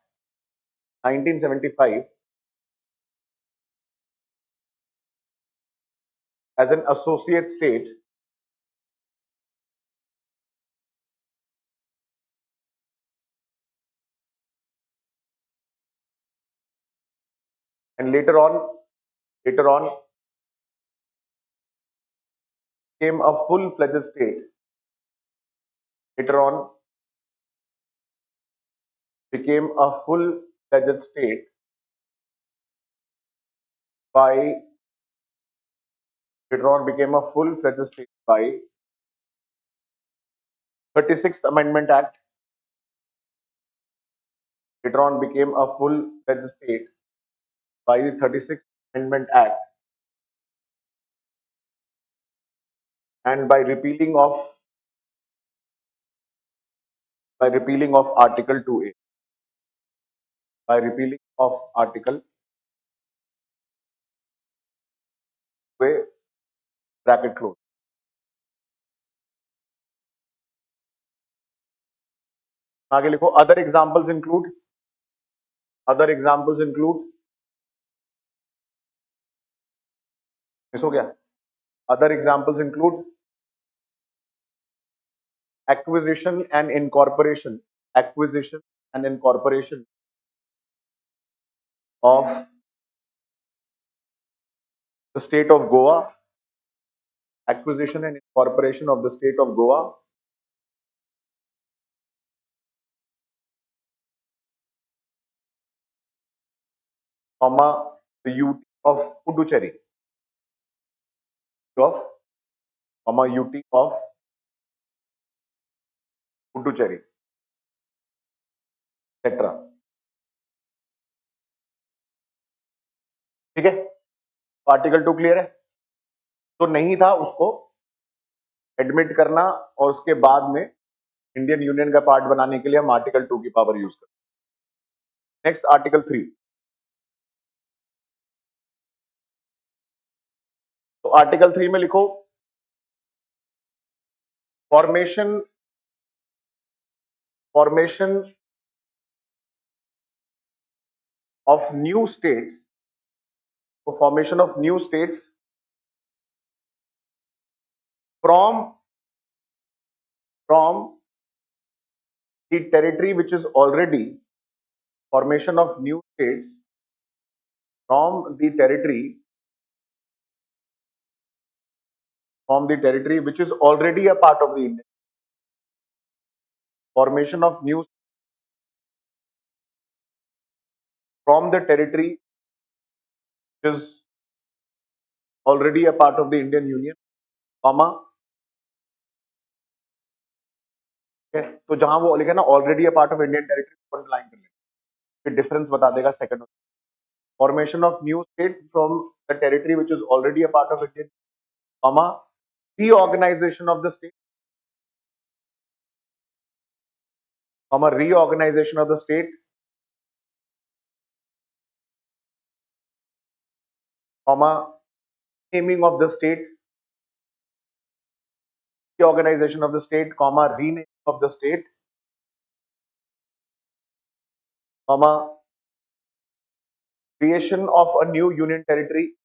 1975 as an associate state, and later on became a full-fledged state. Later on became a full-fledged state by 36th Amendment Act. Later on became a full-fledged state by the 36th Amendment Act and by repealing of Article 2A. By repealing of Article 2A, bracket close. आगे लिखो other examples include miss हो गया. Other examples include acquisition and incorporation of the state of Goa, acquisition and incorporation of the state of Goa, comma the UT of Puducherry, UT of Puducherry, etc. ठीक है, article 2 clear है. तो नहीं था उसको admit करना और उसके बाद में इंडियन यूनियन का पार्ट बनाने के लिए हम आर्टिकल 2 की पावर यूज करते हैं. Next article 3. तो आर्टिकल 3 में लिखो formation of new states, formation of new states from the territory which is already, formation of new states from the territory which is already a part of the Indian. Formation of new from the territory which is already a part of the Indian Union, comma, तो जहां वो लिखा ना already a part of Indian territory, underline कर लेना, फिर difference बता देगा second. Formation of new state from the territory which is already a part of Indian, comma reorganisation of the state, comma reorganisation of the state, comma naming of the state, reorganization of the state, comma renaming of the state, comma, creation of a new union territory,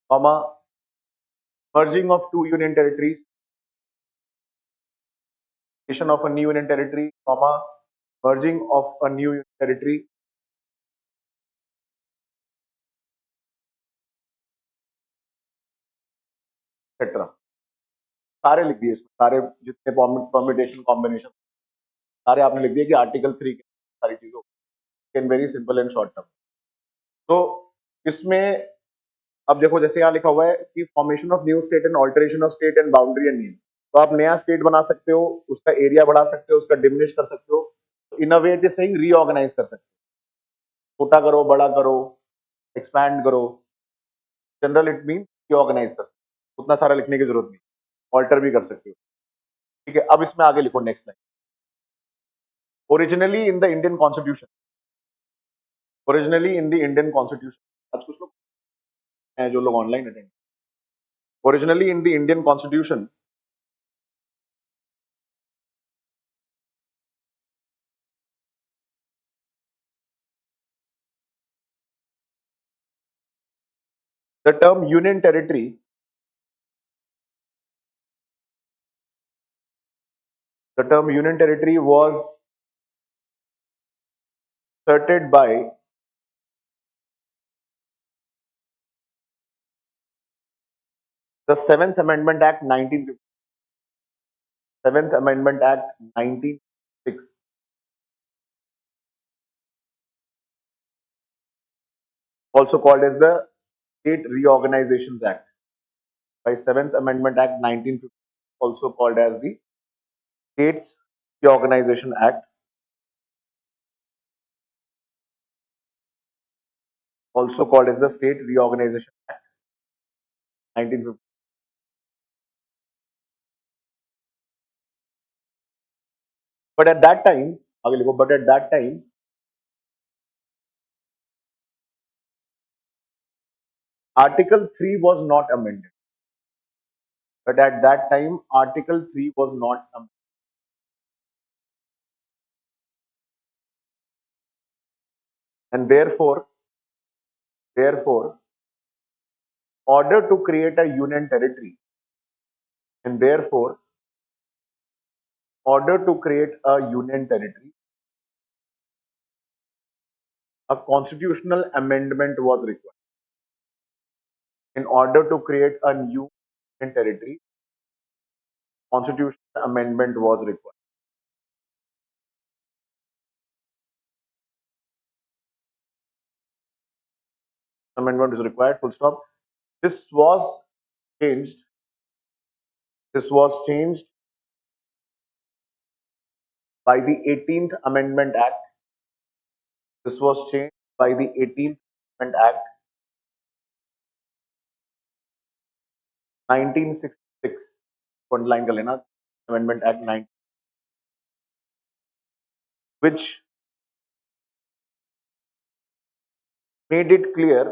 comma, merging of two union territories, creation of a new union territory, comma, merging of a new union territory, etc. सारे लिख दिए इसमें, सारे जितने permutation combination सारे आपने लिख दिए कि आर्टिकल 3 के सारी चीजों can very simple and short term. तो इसमें अब देखो जैसे यहाँ लिखा हुआ है कि formation of new state and alteration of state and boundary and name. तो आप नया स्टेट बना सकते हो, उसका एरिया बढ़ा सकते हो, उसका डिमिनिश कर सकते हो, in a way it is saying reorganise कर सकते हो, छोटा करो, बड़ा करो, एक्सपैंड करो। जनरल इट मीन रीऑर्गेनाइज कर सकते हो, उतना सारा लिखने की जरूरत नहीं, ऑल्टर भी कर सकते हो। ठीक है, अब इसमें आगे लिखो next line. Originally in the Indian constitution, originally in the Indian constitution, आज कुछ लोग हैं जो लोग online attend, originally in the Indian constitution the term union territory, the term union territory was asserted by the Seventh Amendment Act 1950, Seventh Amendment Act 1906, also called as the State Reorganizations Act, by Seventh Amendment Act 1950, also called as the States Reorganization Act, also called as the State Reorganization Act 1950. But at that time, but at that time, Article 3 was not amended. But at that time, Article 3 was not amended. And therefore, order to create a union territory, and therefore, order to create a union territory, a constitutional amendment was required. In order to create a new union territory, constitutional amendment was required. Amendment is required, full stop. This was changed. This was changed by the 18th Amendment Act. This was changed by the 18th Amendment Act 1966. Underline कर लेना, Amendment Act 9, which made it clear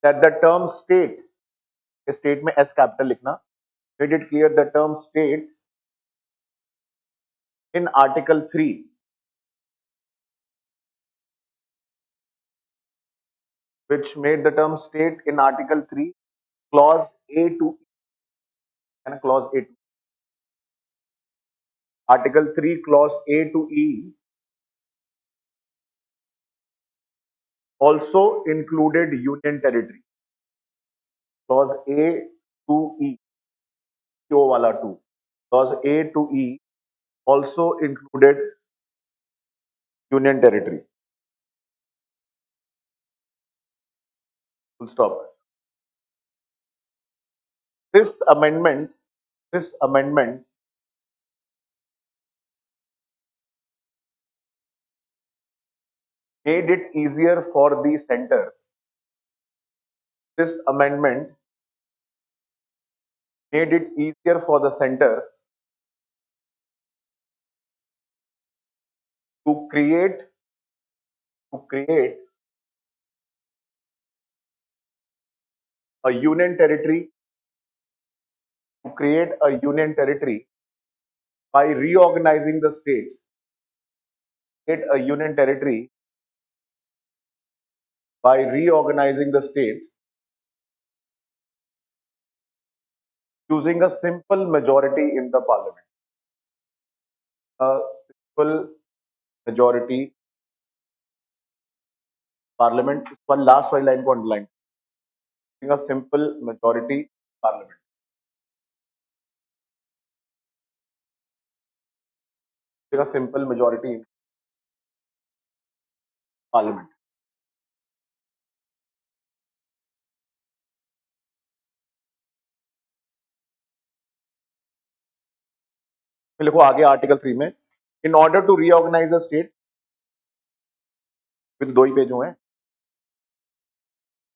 that the term state में S capital लिखना, made it clear the term state in Article 3, which made the term state in Article 3, clause A to E, and clause A to Article 3, clause A to E also included union territory. Clause A to E, O wala 2. Clause A to E also included union territory. Full stop. This amendment made it easier for the center. This amendment made it easier for the center to create a union territory, to create a union territory by reorganizing the states, create a union territory by reorganizing the state using a simple majority in the parliament. A simple majority parliament. One last five line को underline. Using a simple majority parliament. Using a simple majority in parliament. फिर लिखो आगे article 3 में, in order to reorganize the state, फिर दो ही page हुए हैं.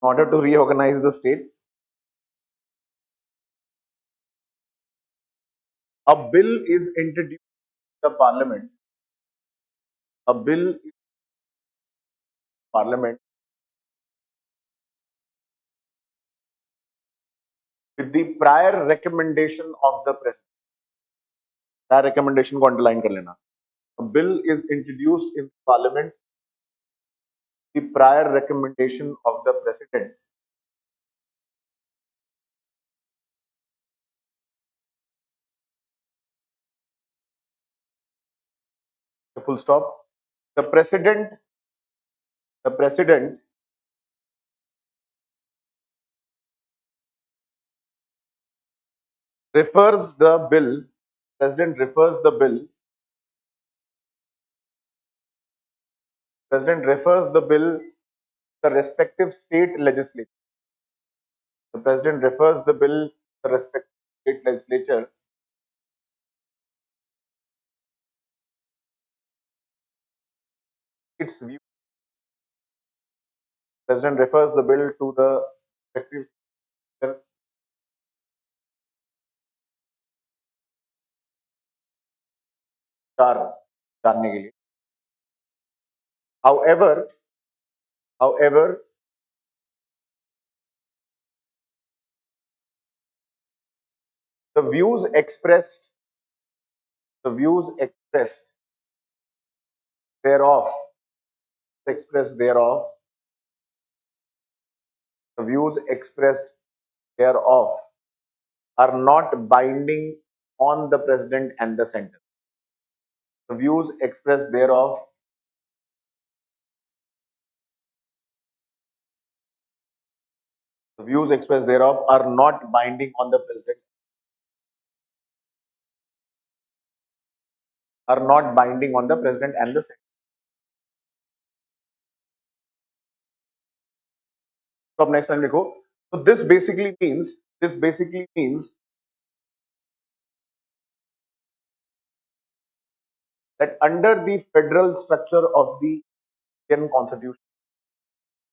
In order to reorganize the state, a bill is introduced in the parliament. A bill in parliament with the prior recommendation of the president. Prior recommendation को underline कर लेना. A bill is introduced in parliament with the prior recommendation of the president. Full stop. The president refers the bill. President refers the bill. President refers the bill to the respective state legislature. The president refers the bill to the respective state legislature its view. President refers the bill to the respective state चार जानने के लिए. However, the views expressed thereof, the views expressed thereof are not binding on the president and the center. The views expressed thereof are not binding on the president, and the center. So अब next time लिखो. So this basically means that under the federal structure of the Indian Constitution,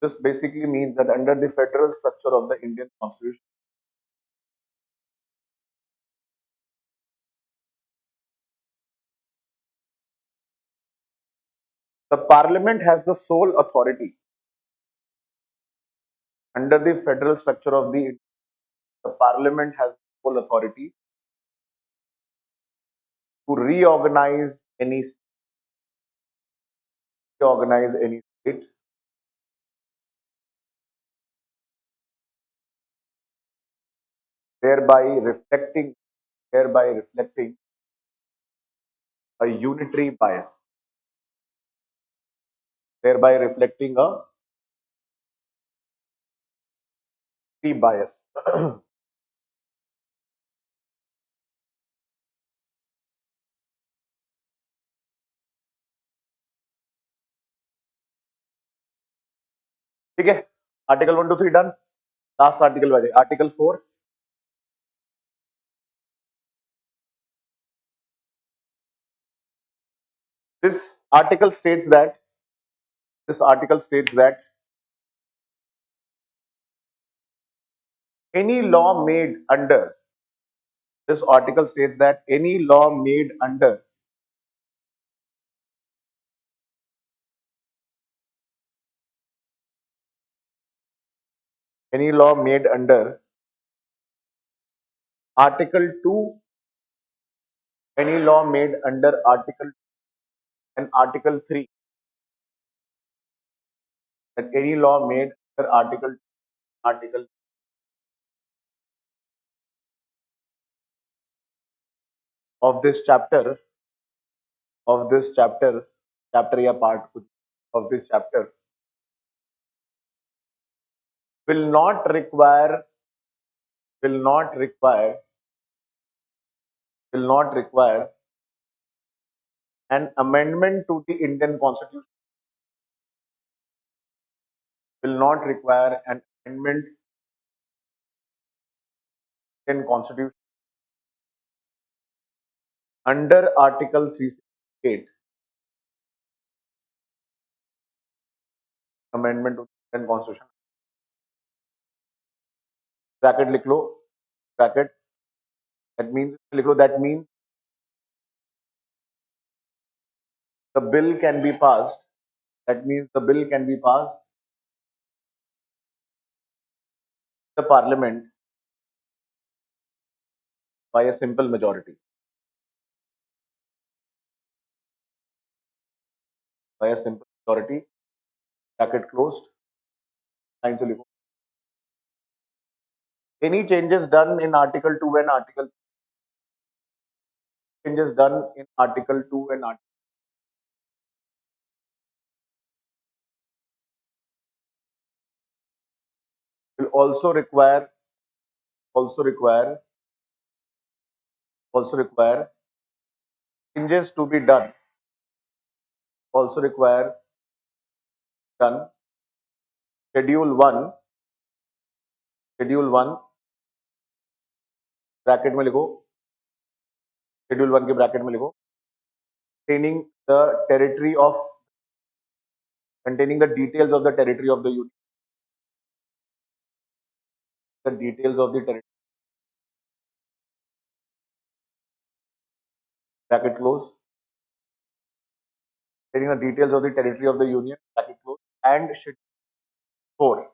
this basically means that under the federal structure of the Indian Constitution, the Parliament has the sole authority. Under the federal structure of the Parliament has full authority to reorganize any state, thereby reflecting a unitary bias. Thereby reflecting a unitary bias. ठीक है. Article 1 to 3 done. Last article वाले. Article 4. This article states that any law made under any law made under Article 2, any law made under Article and Article 3, that any law made under Article of this chapter, chapter या part of this chapter will not require, will not require, will not require an amendment to the Indian Constitution, will not require an amendment in Constitution under Article 368, amendment to the Indian Constitution. Bracket लिख लो, bracket, that means the bill can be passed, that means the bill can be passed in the parliament by a simple majority, by a simple majority, bracket closed, line से लिखो. Any changes done in Article 2 and Article changes done in Article 2 and Article will also require changes to be done, also require done schedule 1 bracket में लिखो, schedule 1 के bracket में लिखो, containing the territory of, containing the details of the territory of the union, the details of the territory, bracket close, containing the details of the territory of the union, bracket close, and schedule 4,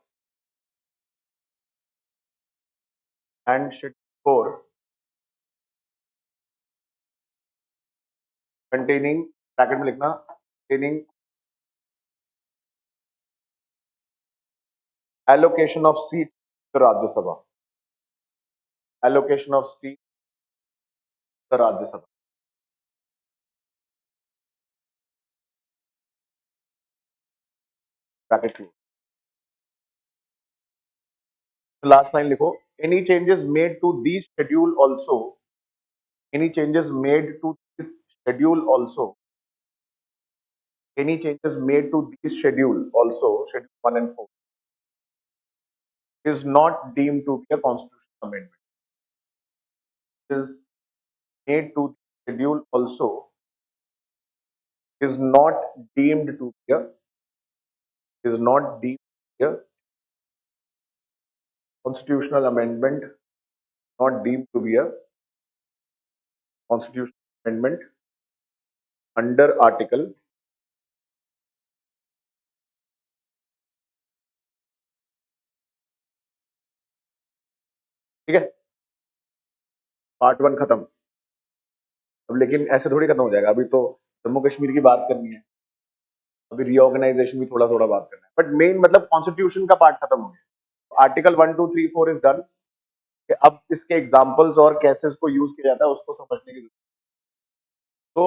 and schedule 4 containing, bracket में लिखना, containing allocation of seats to Rajya Sabha, allocation of seats to Rajya Sabha, bracket close. So last line लिखो, any changes made to these schedule also, any changes made to this schedule also, any changes made to this schedule also, schedule 1 and 4, is not deemed to be a constitutional amendment. Is made to the schedule also is not deemed to be a, is not deemed to be a constitutional amendment, not deemed to be a constitutional amendment under article, ठीक है, part 1 खत्म. अब लेकिन ऐसे थोड़ी खत्म हो जाएगा, अभी तो जम्मू कश्मीर की बात करनी है, अभी रीऑर्गेनाइजेशन भी थोड़ा थोड़ा बात करना है, बट मेन मतलब कॉन्स्टिट्यूशन का पार्ट खत्म हो गया. Article 1 2 3 4 is done. अब इसके एग्जांपल्स और कैसे उसको यूज किया जाता है उसको समझने की जरूरत है. तो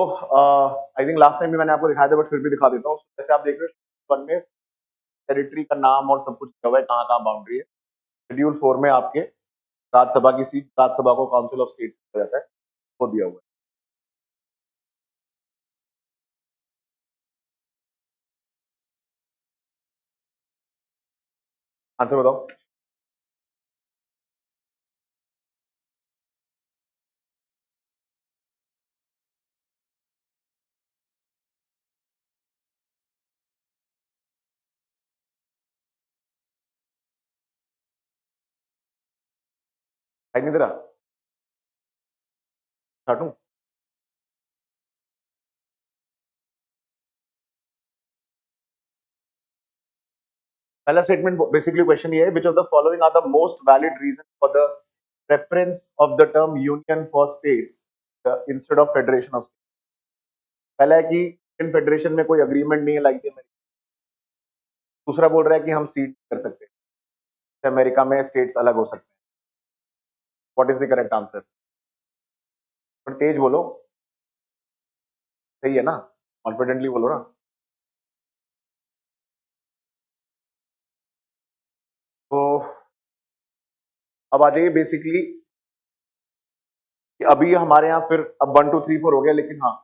आई थिंक लास्ट टाइम भी मैंने आपको दिखाया था, बट फिर भी दिखा देता हूँ. जैसे आप देख रहे हो 1 में टेरिटरी का नाम और सब कुछ दिया हुआ है, कहाँ कहाँ बाउंड्री है. शेड्यूल 4 में आपके राज्यसभा की सीट, राज्यसभा को काउंसिल ऑफ स्टेट कहा जाता है, वो दिया हुआ है. आंसर बताओ. नहीं दे रहा, काटूं. पहला स्टेटमेंट बेसिकली क्वेश्चन ये है, which of the following are the most valid reason for the preference of the term union for states instead of federation of. पहला है कि इंडियन फेडरेशन में कोई अग्रीमेंट नहीं है लाइक अमेरिका। दूसरा बोल रहा है कि हम सीट कर सकते हैं, अमेरिका में स्टेट्स अलग हो सकते हैं। What is the correct answer? पर तेज बोलो, सही है ना? कॉन्फिडेंटली बोलो ना। तो अब आ जाइए बेसिकली कि अभी हमारे यहाँ फिर अब 1 2 3 4 हो गया, लेकिन हाँ,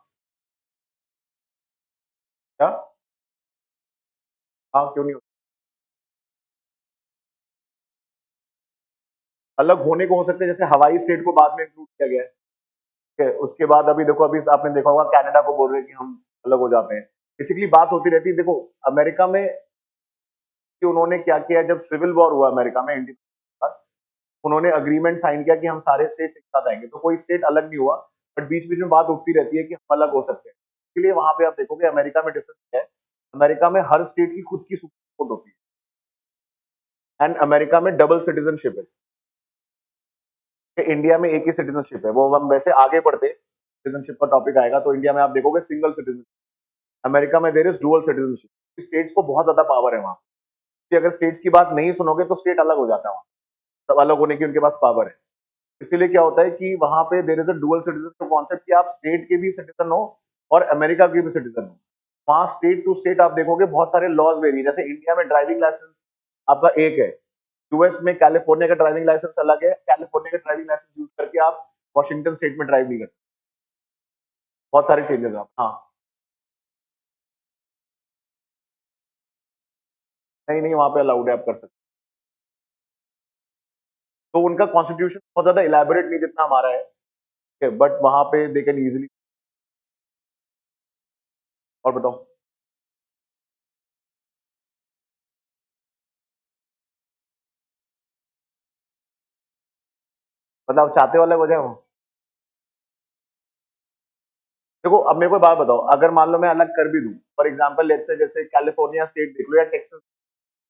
क्या? हाँ, क्यों नहीं हो? अलग होने को हो सकते हैं, जैसे हवाई स्टेट को बाद में इंक्लूड किया गया है। ठीक है, उसके बाद अभी देखो, अभी आपने देखा होगा कनाडा को बोल रहे हैं कि हम अलग हो जाते हैं। बेसिकली बात होती रहती है। देखो अमेरिका में कि उन्होंने क्या किया, जब सिविल वॉर हुआ अमेरिका में इंडिपेंडेंस, उन्होंने अग्रीमेंट साइन किया कि हम सारे स्टेट्स एक साथ आएंगे, तो कोई स्टेट अलग नहीं हुआ। बट बीच बीच में बात उठती रहती है कि हम अलग हो सकते हैं। इसलिए वहां पे आप देखोगे अमेरिका में डिफरेंस है। अमेरिका में हर स्टेट की खुद की सुप्रीम कोर्ट होती है, एंड अमेरिका में डबल सिटीजनशिप है। कि इंडिया में एक ही सिटीजनशिप है, वो हम वैसे आगे बढ़ते सिटीजनशिप का टॉपिक आएगा तो इंडिया में आप देखोगे सिंगल सिटीजनशिप। अमेरिका में there is dual citizenship. States को बहुत ज्यादा पावर है वहां, कि अगर स्टेट्स की बात नहीं सुनोगे तो स्टेट अलग हो जाता है वहां, तब अलग होने की उनके पास पावर है। इसीलिए क्या होता है कि वहां पे there is a dual citizen concept, कि आप स्टेट के भी सिटीजन हो और अमेरिका के भी सिटीजन हो। वहां स्टेट टू स्टेट आप देखोगे बहुत सारे लॉज वेरी, जैसे इंडिया में ड्राइविंग लाइसेंस आपका एक है, यूएस में कैलिफोर्निया का ड्राइविंग लाइसेंस अलग है। कैलिफोर्निया का ड्राइविंग लाइसेंस यूज करके आप वॉशिंगटन स्टेट में ड्राइव नहीं कर सकते। बहुत सारे चेंजेस आप, हाँ। नहीं नहीं, वहां पे अलाउड है, आप कर सकते। तो उनका कॉन्स्टिट्यूशन बहुत ज्यादा इलेबोरेट नहीं जितना हमारा है, बट वहां पे दे कैन इजिली। और बताओ। मतलब चाहते हो अलग हो जाए वो? देखो अब मेरे को बात बताओ, अगर मान लो मैं अलग कर भी दूं, फॉर एग्जांपल लेट्स से, जैसे कैलिफोर्निया स्टेट देख लो या टेक्सास।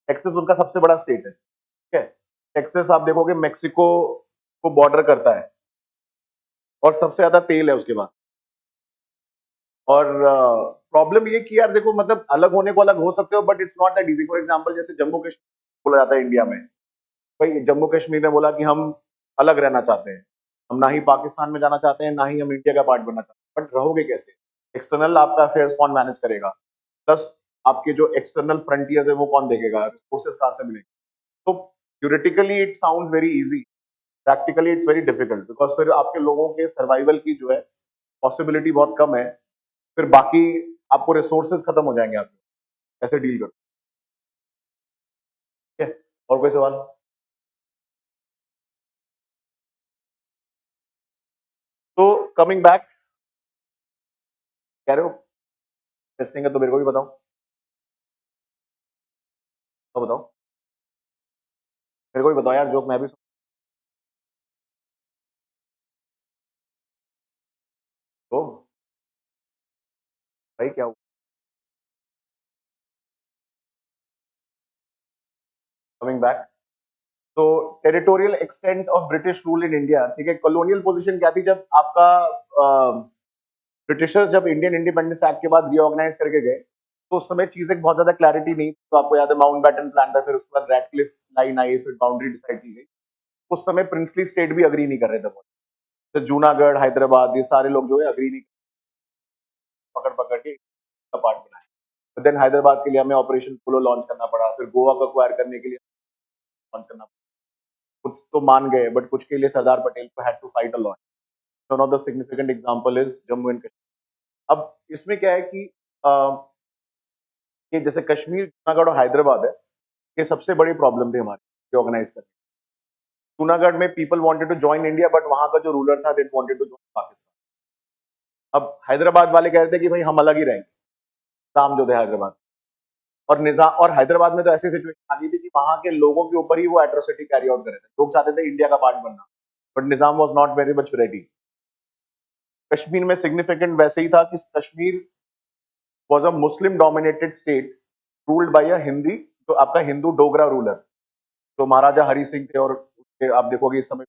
टेक्सास उनका सबसे बड़ा स्टेट है, ठीक है। टेक्सास आप देखोगे मेक्सिको को बॉर्डर करता है, और सबसे ज्यादा तेल है उसके पास। और प्रॉब्लम ये कि यार देखो, मतलब अलग होने को अलग हो सकते हो, but it's not that easy. For example जैसे जम्मू कश्मीर बोला जाता है इंडिया में, भाई जम्मू कश्मीर ने बोला कि हम अलग रहना चाहते हैं, हम ना ही पाकिस्तान में जाना चाहते हैं, ना ही हम इंडिया का पार्ट बनना चाहते हैं। बट रहोगे कैसे? एक्सटर्नल आपका अफेयर्स कौन मैनेज करेगा? प्लस आपके जो एक्सटर्नल फ्रंटियर्स है वो कौन देखेगा? रिसोर्सेज कहाँ से मिलेंगे? तो theoretically it sounds very easy, practically it's very difficult, because फिर आपके लोगों के सर्वाइवल की जो है पॉसिबिलिटी बहुत कम है। फिर बाकी आपको रिसोर्सेज खत्म हो जाएंगे आपके, कैसे डील करो? ठीक है, और कोई सवाल? तो कमिंग बैक, कह रहे हो टेस्टिंग है तो मेरे को भी बताओ, तो बताओ, मेरे को भी बताओ यार, जोक मैं भी तो भाई क्या कमिंग बैक। तो territorial extent of British rule in India, ठीक है। कॉलोनियल पोजीशन क्या थी जब आपका ब्रिटिशर्स जब इंडियन इंडिपेंडेंस एक्ट के बाद रीऑर्गेनाइज करके गए, तो उस समय चीजें बहुत ज्यादा क्लैरिटी नहीं थी। तो आपको याद है माउंट बैटन प्लान था, फिर उसके बाद रैडक्लिफ लाइन आई, फिर बाउंड्री डिसाइड की गई। उस समय प्रिंसली स्टेट भी अग्री नहीं कर रहे थे बहुत। तो जूनागढ़, हैदराबाद, ये सारे लोग जो है अग्री नहीं, पकड़ पकड़ के का पार्ट बनाए। तो देन हैदराबाद के लिए हमें ऑपरेशन पोलो लॉन्च करना पड़ा, फिर गोवा को अक्वायर करने के लिए लॉन्च करना पड़ा। कुछ तो मान गए, बट कुछ के लिए सरदार पटेल को had to fight a lot. One of the significant example is Jammu and Kashmir. अब इसमें क्या है कि कि जैसे कश्मीर, जूनागढ़ और हैदराबाद है, ये सबसे बड़ी प्रॉब्लम थी हमारी ऑर्गेनाइज करने। जूनागढ़ में people wanted to join India, but वहां का जो रूलर था they wanted to join Pakistan. अब हैदराबाद वाले कह रहे थे कि भाई हम अलग ही रहेंगे, निजाम जो थे हैदराबाद। और निजाम, और हैदराबाद में तो ऐसी सिचुएशन आ गई थी कि वहां के लोगों के ऊपर ही वो एट्रोसिटी कैरी आउट कर रहे थे। लोग चाहते थे इंडिया का पार्ट बनना, but Nizam was not very much ready. Kashmir में सिग्निफिकेंट वैसे ही था कि Kashmir was a Muslim dominated state ruled by a Hindi तो आपका हिंदू डोगरा रूलर, तो महाराजा हरि सिंह थे, और उसके आप देखोगे इस समय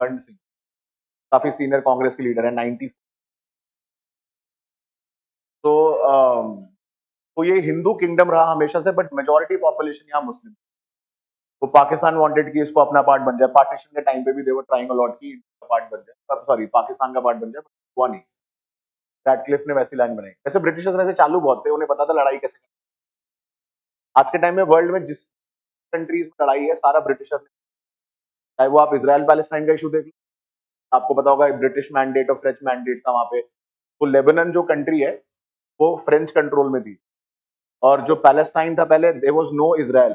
कर्ण सिंह, काफी सीनियर कांग्रेस के लीडर है 90। तो तो ये हिंदू किंगडम रहा हमेशा से, बट मेजोरिटी पॉपुलेशन यहाँ मुस्लिम। तो पाकिस्तान वांटेड कि इसको अपना पार्ट बन जाए, पार्टीशन के टाइम पे भी देवर ट्राइंग अलॉट की इंडिया का पार्ट बन जाए, सॉरी पाकिस्तान का पार्ट बन जाए, but हुआ नहीं। रैडक्लिफ ने वैसी लाइन बनाई। वैसे ब्रिटिशर्स वैसे चालू बहुत थे, उन्हें पता था लड़ाई कैसे करनी है। आज के टाइम में वर्ल्ड में जिस कंट्रीज में लड़ाई है सारा ब्रिटिशर ने, चाहे वो आप इसराइल पैलेस्टाइन का इशू देख लो, आपको पता होगा ब्रिटिश मैंडेट और फ्रेंच मैंडेट था वहां पे। तो लेबनान जो कंट्री है वो फ्रेंच कंट्रोल में थी, और जो पैलेस्टाइन था पहले देयर वाज नो इसराइल,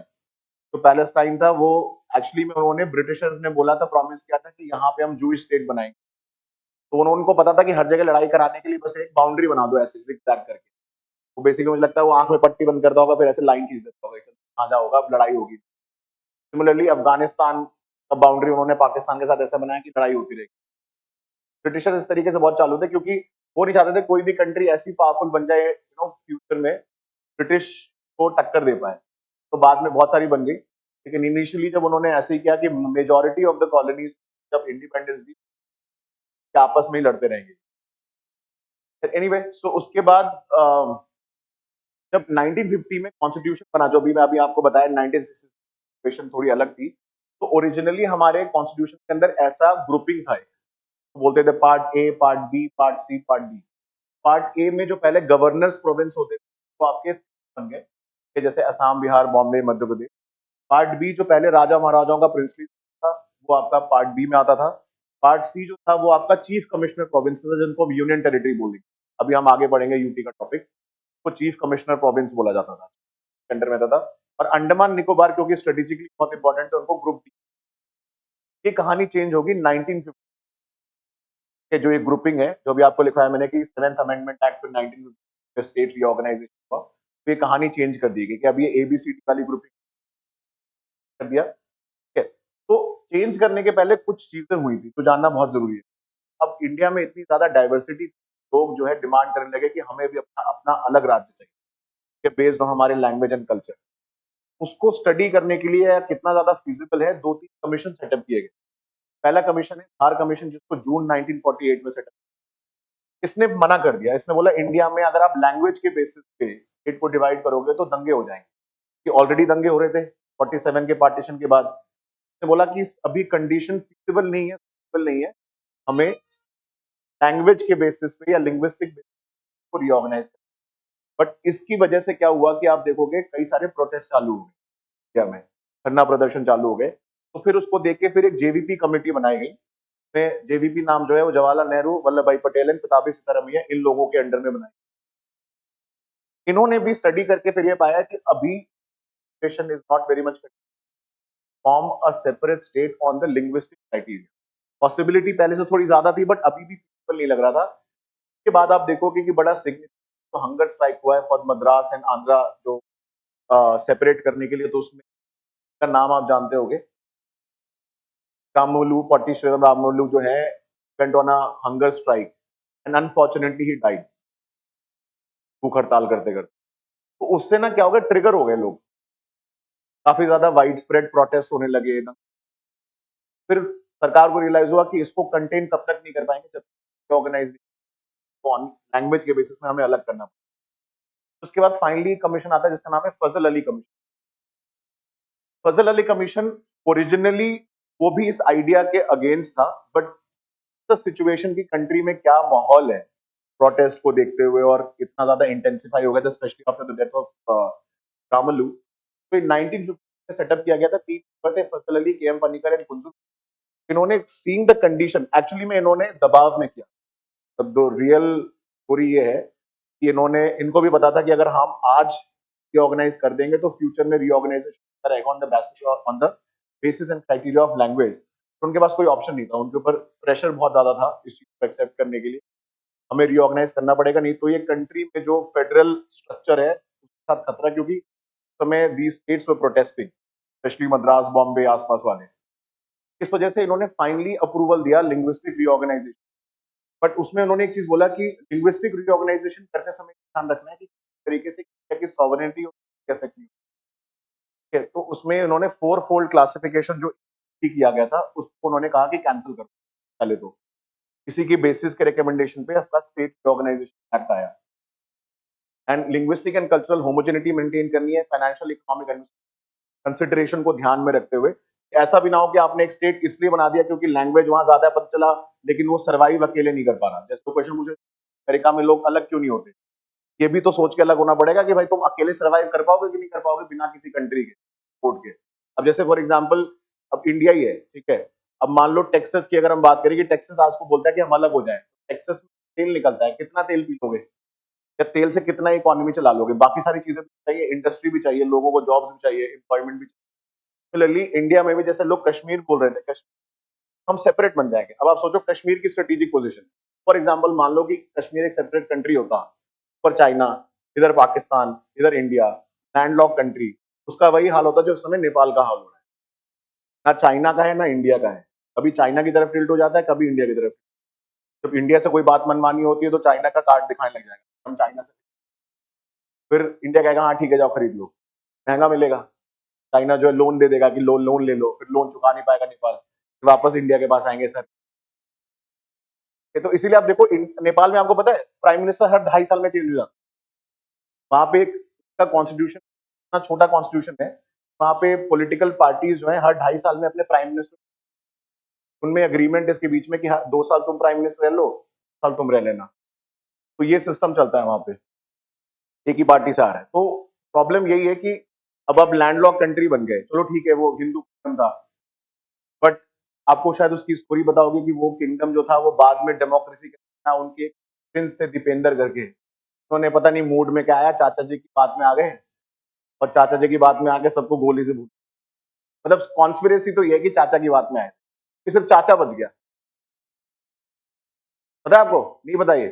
तो पैलेस्टाइन था वो एक्चुअली में उन्होंने ब्रिटिशर्स ने बोला था, प्रॉमिस किया था कि यहाँ पे हम जूइश स्टेट बनाएंगे। तो उनको पता था कि हर जगह लड़ाई कराने के लिए बस एक बाउंड्री बना दो ऐसे zigzag करके। वो बेसिकली मुझे लगता है वो आंख में पट्टी बंद करता होगा, फिर ऐसे लाइन खींच देता होगा, कहाँ जा होगा अब लड़ाई होगी। सिमिलरली अफगानिस्तान का बाउंड्री उन्होंने पाकिस्तान के साथ ऐसा बनाया कि लड़ाई होती रहेगी। ब्रिटिशर इस तरीके से बहुत चालू थे, क्योंकि वो नहीं चाहते थे कोई भी कंट्री ऐसी पावरफुल बन जाए फ्यूचर में ब्रिटिश को टक्कर दे पाए। तो बाद में बहुत सारी बन गई, लेकिन इनिशियली जब उन्होंने ऐसे ही किया कि मेजोरिटी ऑफ द कॉलोनीज जब इंडिपेंडेंस दी, आपस में ही लड़ते रहेंगे। एनीवे सो उसके बाद जब 1950 में कॉन्स्टिट्यूशन बना, जो भी मैं अभी आपको बताया 1960 सिचुएशन थोड़ी अलग थी, तो ओरिजिनली हमारे कॉन्स्टिट्यूशन के अंदर ऐसा ग्रुपिंग था, तो बोलते थे part A, part B, part C, part D. Part A में जो पहले गवर्नर्स प्रोविंस होते थे वो आपके बन गए, कि जैसे असम, बिहार, बॉम्बे, मध्य प्रदेश। पार्ट बी जो पहले राजा महाराजाओं का प्रिंसली था वो आपका पार्ट बी में आता था। पार्ट सी जो था वो आपका चीफ कमिश्नर प्रोविंस था, जिनको हम यूनियन टेरिटरी बोलेंगे। अभी हम आगे बढ़ेंगे यूटी का टॉपिक। वो चीफ कमिश्नर प्रोविंस बोला जाता था, अंडर में आता था। और अंडमान निकोबार क्योंकि स्ट्रेटेजिकली बहुत इंपॉर्टेंट है, उनको ग्रुप डी। ये कहानी चेंज होगी 1950 के, जो एक ग्रुपिंग है जो भी आपको लिखा है मैंने कि seventh amendment act 1950 state reorganisation हुआ, तो ये कहानी चेंज कर दी गई कि अब ये एबीसीडी वाली ग्रुपिंग कर दिया। ठीक है, तो चेंज करने के पहले कुछ चीजें हुई थी तो जानना बहुत जरूरी है। अब इंडिया में इतनी ज्यादा डाइवर्सिटी, लोग जो है डिमांड करने लगे कि हमें भी अपना अपना अलग राज्य चाहिए, बेस्ड ऑन हमारे लैंग्वेज एंड कल्चर। उसको स्टडी करने के लिए कितना ज्यादा फिजिबल है, दो तीन कमीशन सेटअप किए गए। पहला कमीशन है धार कमीशन, जिसको जून 1948 में सेटअप। इसने मना कर दिया, इसने बोला इंडिया में अगर आप लैंग्वेज के बेसिस पे स्टेट को डिवाइड करोगे तो दंगे हो जाएंगे, कि ऑलरेडी दंगे हो रहे थे 47 के पार्टीशन के बाद। इसने बोला कि अभी कंडीशन फिजिबल नहीं है, feasible नहीं है, हमें लैंग्वेज के बेसिस पे या लिंग्विस्टिक बेसिस को रीऑर्गेनाइज करना। बट इसकी वजह से क्या हुआ कि आप देखोगे कई सारे प्रोटेस्ट चालू हो गए इंडिया में, धरना प्रदर्शन चालू हो गए। तो फिर उसको देख के फिर एक जेवीपी कमेटी बनाई गई। जेवीपी नाम जो है वो जवाहरलाल नेहरू, वल्लभ भाई पटेल एंड किताबी सीतारमैया, इन लोगों के अंडर में बनाई। इन्होंने भी स्टडी करके फिर ये पाया कि अभी situation is not very much form a separate state on the linguistic criteria. Possibility पहले से थोड़ी ज्यादा थी, बट अभी भी पीपल नहीं लग रहा था। उसके बाद आप देखोगे कि बड़ा सिग्निफिकेंट तो हंगर स्ट्राइक हुआ है फॉर मद्रास एंड आंध्रा, जो सेपरेट करने के लिए। तो उसमें का नाम आप जानते होंगे, रामोलू, पट्टी श्रीराम रामोलू जो है went on a hunger strike and unfortunately he died, भूख हड़ताल करते करते। तो उससे ना क्या हो गया, ट्रिगर हो गए लोग, काफी ज्यादा वाइड स्प्रेड प्रोटेस्ट होने लगे ना। फिर सरकार को रियलाइज हुआ कि इसको कंटेन तब तक नहीं कर पाएंगे जब तक ऑर्गेनाइज लैंग्वेज के बेसिस में हमें अलग करना पड़ेगा। उसके बाद फाइनली कमीशन आता है जिसका नाम है फजल अली कमीशन। फजल अली कमीशन ओरिजिनली वो भी इस आइडिया के अगेंस्ट था, बट द सिचुएशन की कंट्री में क्या माहौल है प्रोटेस्ट को देखते हुए, और इतना ज्यादा इंटेंसिफाई हो गया था specially after the death of Ramulu. तो 1950 में सेटअप किया गया था। तीन थे, फजल अली, के एम पनिकर एंड कुंजू। इन्होंने सीइंग द कंडीशन, एक्चुअली में इन्होंने दबाव में किया। तब दो रियल स्टोरी ये है कि इनको भी पता था कि अगर हम आज रीऑर्गेनाइज कर देंगे तो फ्यूचर में रीऑर्गेनाइजेशन रहेगा on the basis and criteria of language. तो उनके पास कोई ऑप्शन नहीं था, उनके ऊपर प्रेशर बहुत ज्यादा था इस चीज को एक्सेप्ट करने के लिए। हमें रीऑर्गेनाइज करना पड़ेगा, नहीं तो ये कंट्री में जो फेडरल स्ट्रक्चर है उसके साथ खतरा, क्योंकि उस समय the states were protesting, specially Madras, Bombay, आसपास वाले। इस वजह से इन्होंने फाइनली अप्रूवल दिया लिंग्विस्टिक रीऑर्गेनाइजेशन। बट उसमें उन्होंने एक चीज बोला कि लिंग्विस्टिक रीऑर्गेनाइजेशन करते समय ध्यान रखना है कि किस तरीके से की सॉवरेनिटी अफेक्ट नहीं हो। ठीक है, तो उसमें उन्होंने 4 फोल्ड क्लासिफिकेशन जो किया गया था, उसको उन्होंने कहा कि कैंसल कर दो पहले तो। इसी की बेसिस के रिकमेंडेशन पे आपका स्टेट ऑर्गेनाइजेशन एक्ट आया। And linguistic and cultural homogeneity maintain करनी है, फाइनेंशियल इकोनॉमिक एंड कंसिडरेशन को ध्यान में रखते हुए। ऐसा भी ना हो कि आपने एक स्टेट इसलिए बना दिया क्योंकि लैंग्वेज वहां ज्यादा है, पता चला लेकिन वो सर्वाइव अकेले नहीं कर पा रहा। जैसे क्वेश्चन मुझे, अमेरिका में लोग अलग क्यों नहीं होते, ये भी तो सोच के अलग होना पड़ेगा कि भाई तुम अकेले सर्वाइव कर पाओगे कि नहीं कर पाओगे बिना किसी कंट्री के सपोर्ट के। अब जैसे फॉर एग्जांपल अब इंडिया ही है, ठीक है, अब मान लो टेक्सास की अगर हम बात करें कि टेक्सास आज को बोलता है कि हम अलग हो जाए, टेक्सास में तेल निकलता है, कितना तेल पी लोगे या तेल से कितना इकोनॉमी चला लोगे, बाकी सारी चीजें भी चाहिए, इंडस्ट्री भी चाहिए, लोगों को जॉब्स भी चाहिए, एम्प्लॉयमेंट भी चाहिए। सिमिलरली इंडिया में भी जैसे लोग कश्मीर बोल रहे थे, कश्मीर हम सेपरेट बन जाएंगे। अब आप सोचो कश्मीर की स्ट्रेटेजिक पोजीशन, फॉर एग्जांपल मान लो कि कश्मीर एक सेपरेट कंट्री होता, ऊपर चाइना, इधर पाकिस्तान, इधर इंडिया, लैंडलॉक कंट्री, उसका वही हाल होता जो उस समय नेपाल का हाल हो रहा है। ना चाइना का है ना इंडिया का है, कभी चाइना की तरफ टिल्ट हो जाता है, कभी इंडिया की तरफ। जब इंडिया से कोई बात मनमानी होती है तो चाइना का कार्ड दिखाने लग जाएगा, हम चाइना से, फिर इंडिया कहेगा हाँ ठीक है जाओ खरीद लो, महंगा मिलेगा। चाइना जो है लोन दे देगा कि लोन लोन ले लो, फिर लोन चुका नहीं पाएगा नेपाल, फिर वापस इंडिया के पास आएंगे सर। ये तो इसीलिए आप देखो नेपाल में आपको पता है प्राइम मिनिस्टर हर 2.5 साल में चेंज हो जाता है। वहां पे एक का कॉन्स्टिट्यूशन, इतना छोटा कॉन्स्टिट्यूशन है, वहां पे पॉलिटिकल पार्टीज जो है हर 2.5 साल में अपने प्राइम मिनिस्टर, उनमें एग्रीमेंट इसके बीच में कि हाँ 2 साल तुम प्राइम मिनिस्टर रह लो, साल तुम रह लेना। तो ये सिस्टम चलता है वहां पे, एक ही पार्टी से आ रहा है। तो प्रॉब्लम यही है कि अब आप लैंडलॉक कंट्री बन गए, चलो ठीक है वो हिंदू किंगडम था, बट आपको शायद उसकी स्टोरी बताओगे कि वो किंगडम जो था वो बाद में डेमोक्रेसी का, उनके एक प्रिंस थे दीपेंद्र करके, उन्होंने पता नहीं मूड में क्या आया, चाचा जी की बात में आ गए और चाचा जी की बात में आके सबको गोली से भून, मतलब कॉन्स्पिरेसी तो ये है कि चाचा की बात में आए, कि सिर्फ चाचा बच गया। पता है आपको, नहीं बताइए।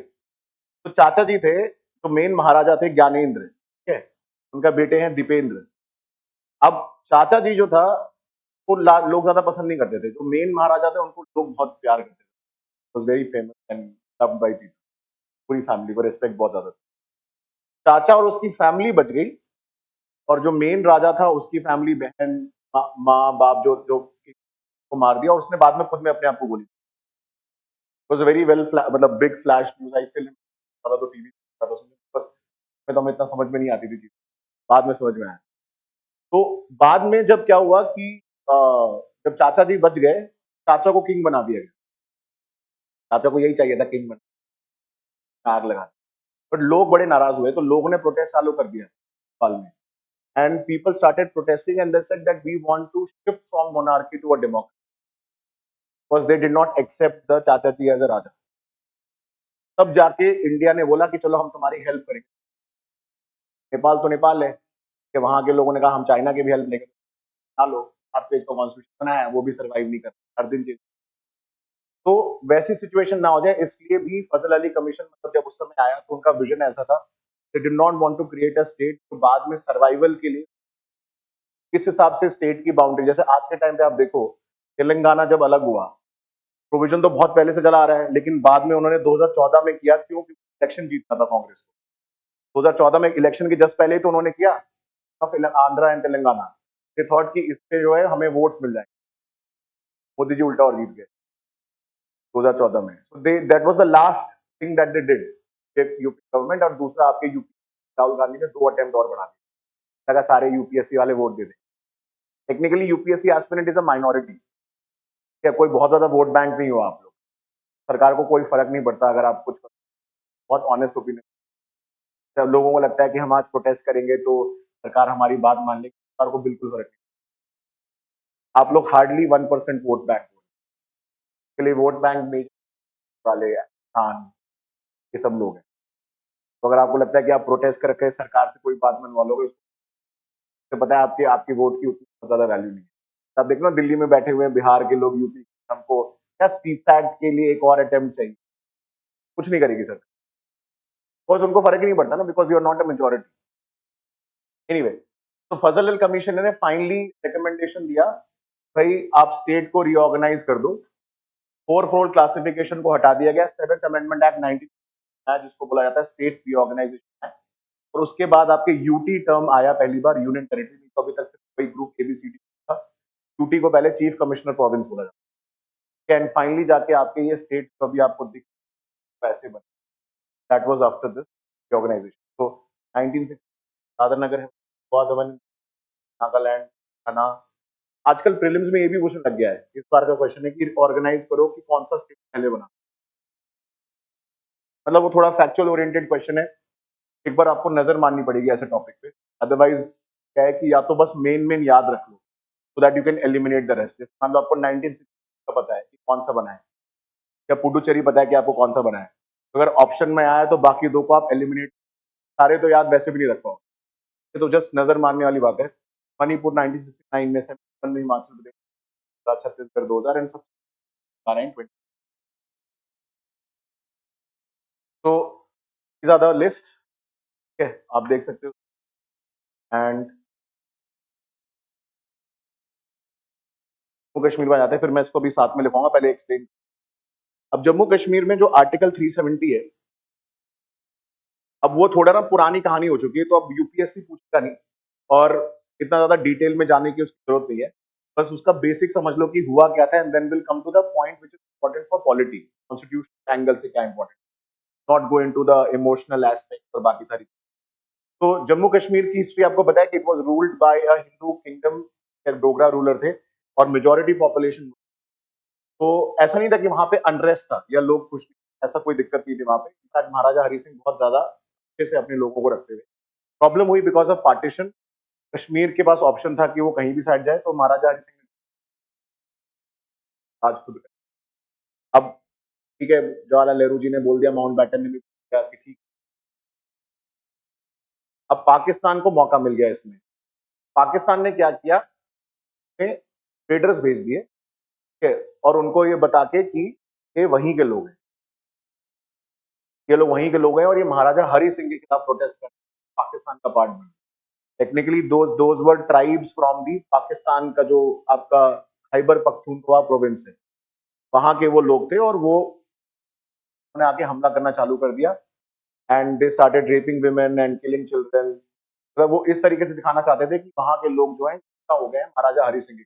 तो चाचा जी थे, तो मेन महाराजा थे ज्ञानेंद्र, ठीक है, उनका बेटे हैं दीपेंद्र। अब चाचा जी जो था वो लोग ज्यादा पसंद नहीं करते थे, जो मेन महाराजा थे उनको लोग बहुत प्यार करते थे, very famous and loved by people, पूरी फैमिली को रिस्पेक्ट बहुत ज्यादा था। चाचा और उसकी फैमिली बच गई, और जो मेन राजा था उसकी फैमिली, बहन, माँ बाप जो जो को मार दिया, और उसने बाद में खुद में अपने आप को गोली, वाज वेरी वेल, मतलब big flash news. I still तो टीवी था तो बस में तो हमें इतना समझ में नहीं आती थी चीज, बाद में समझ में आया। तो बाद में जब क्या हुआ कि जब चाचा जी बच गए, चाचा को किंग बना दिया गया, चाचा को यही चाहिए था किंग बना, आग लगा। बट लोग बड़े नाराज हुए, तो लोगों ने प्रोटेस्ट चालू कर दिया नेपाल में, and people started protesting and they said that we want to shift from monarchy to a democracy, because they did not accept the chacha ji as a राजा। तब जाके इंडिया ने बोला कि चलो हम तुम्हारी हेल्प करेंगे। नेपाल तो नेपाल है कि वहां के लोगों ने कहा हम चाइना की भी हेल्प लेंगे, ना लो, आपके जो कॉन्स्टिट्यूशन बनाया है वो भी सर्वाइव नहीं करता, हर दिन चेंज। तो वैसी सिचुएशन ना हो जाए इसलिए भी फजल अली कमीशन, मतलब जब उस समय आया तो उनका विजन ऐसा था, they did not want to create a state, तो बाद में सर्वाइवल के लिए किस हिसाब से स्टेट की बाउंड्री, जैसे आज के टाइम पे आप देखो तेलंगाना जब अलग हुआ, प्रोविजन तो बहुत पहले से चला आ रहा है, लेकिन बाद में उन्होंने 2014 में किया, क्यों? इलेक्शन जीतना था कांग्रेस को, 2014 में इलेक्शन के जस्ट पहले ही तो उन्होंने किया, Andhra and Telangana, they thought कि इससे जो है हमें वोट्स मिल जाएंगे, मोदी जी उल्टा और जीत गए 2014 में। So they that was the last thing that they did, UP government. और दूसरा आपके यूपी राहुल गांधी ने 2 अटेम्प्ट और बढ़ा दिए, लगा सारे यूपीएससी वाले वोट दे दें। Technically UPSC aspirant is a minority, क्या कोई बहुत ज्यादा वोट बैंक नहीं हो आप लोग, सरकार को कोई फर्क नहीं पड़ता अगर आप कुछ, बहुत ऑनेस्ट ओपिनियन। जब लोगों को लगता है कि हम आज प्रोटेस्ट करेंगे तो सरकार हमारी बात मान लेगी, सरकार को बिल्कुल फर्क नहीं। आप लोग हार्डली 1% वोट बैंक हो, इसके लिए वोट बैंक में वाले किसान, ये सब लोग हैं। तो अगर आपको लगता है कि आप प्रोटेस्ट करके सरकार से कोई बात मनवा लोगे, तो पता है आपकी आपकी वोट की उतनी ज्यादा वैल्यू नहीं है। आप देख लो दिल्ली में बैठे हुए हैं बिहार के लोग, यूपी, हमको क्या सीसैट के लिए एक और अटेम्प्ट चाहिए, कुछ नहीं करेगी सर, बिकॉज उनको फर्क ही नहीं पड़ता ना, because you are not a majority. Anyway, तो फजल अल कमीशन ने फाइनली रिकमेंडेशन दिया, भाई आप स्टेट को रीऑर्गेनाइज कर दो। 4 फोल्ड क्लासिफिकेशन को हटा दिया गया, 7th अमेंडमेंट एक्ट 19, जिसको बोला जाता है स्टेट्स रीऑर्गेनाइजेशन एक्ट। और उसके बाद आपके यूटी टर्म आया पहली बार, यूनियन टेरिटरी, तो अभी तक वही ग्रुप ABCD था। QT को पहले चीफ कमिश्नर प्रोविंस बोला जाता है, एंड फाइनली जाके आपके ये स्टेट कभी आपको दिख पैसे बने। That was after this organisation. तो 1960 दादर नगर है, गोवा दमन, नागालैंड, हना। आजकल प्रीलिम्स में ये भी क्वेश्चन लग गया है, इस बार का क्वेश्चन है कि ऑर्गेनाइज करो कि कौन सा स्टेट पहले बना। मतलब वो थोड़ा फैक्चुअल ओरिएंटेड क्वेश्चन है, एक बार आपको नजर मारनी पड़ेगी ऐसे टॉपिक पे। अदरवाइज क्या है कि या तो बस मेन मेन याद रख लो so that you can eliminate the rest. जैसे मान लो आपको 1960 का पता है कि कौन सा बना है, या पुडुचेरी पता है कि आपको कौन सा बना है, तो अगर ऑप्शन में आया तो बाकी दो को आप एलिमिनेट, सारे तो याद वैसे भी नहीं रख पाओ, ये तो जस्ट नजर मारने वाली बात है। मणिपुर 1969 में, 71 में हिमाचल प्रदेश, छत्तीसगढ़ 2000 एंड सब 20। तो these are the list, ठीक है, आप देख सकते हो। एंड जम्मू कश्मीर में आ जाते हैं, फिर मैं इसको भी साथ में लिखूंगा, पहले एक्सप्लेन। अब जम्मू कश्मीर में जो आर्टिकल 370 है, अब वो थोड़ा ना पुरानी कहानी हो चुकी है, तो अब यूपीएससी पूछता नहीं और इतना ज्यादा डिटेल में जाने की उसकी जरूरत नहीं है। बस उसका बेसिक समझ लो कि हुआ क्या था, and then will come to the point which is important for polity, constitution angle से क्या important, not go into the emotional aspect और बाकी सारी। तो जम्मू कश्मीर की हिस्ट्री आपको पता है कि it was ruled by a Hindu kingdom, Dogra ruler थे और मेजॉरिटी पॉपुलेशन। तो ऐसा नहीं था कि वहां पे अनरेस्ट था या लोग खुश नहीं, ऐसा कोई दिक्कत नहीं थी वहां पे। इनफैक्ट महाराजा हरि सिंह बहुत ज्यादा अच्छे से अपने लोगों को रखते थे। प्रॉब्लम हुई बिकॉज ऑफ पार्टीशन। कश्मीर के पास ऑप्शन था कि वो कहीं भी साइड जाए, तो महाराजा हरि सिंह ने आज खुद अब ठीक है, जवाहरलाल नेहरू जी ने बोल दिया, माउंट बैटन ने भी किया कि ठीक। अब पाकिस्तान को मौका मिल गया इसमें। पाकिस्तान ने क्या किया, ट्रेडर्स भेज दिए, ठीक है, और उनको ये बता के कि ये वहीं के लोग हैं, ये लोग वहीं के लोग हैं और ये महाराजा हरि सिंह के खिलाफ प्रोटेस्ट कर पाकिस्तान का पार्ट बने। Technically those were tribes from the Pakistan का जो आपका खैबर पख्तूनख्वा प्रोविंस है, वहां के वो लोग थे और वो उन्होंने आके हमला करना चालू कर दिया। And they started rapping women and killing children. मतलब वो इस तरीके से दिखाना चाहते थे कि वहां के लोग जो है हो गए हैं Maharaja Hari Singh,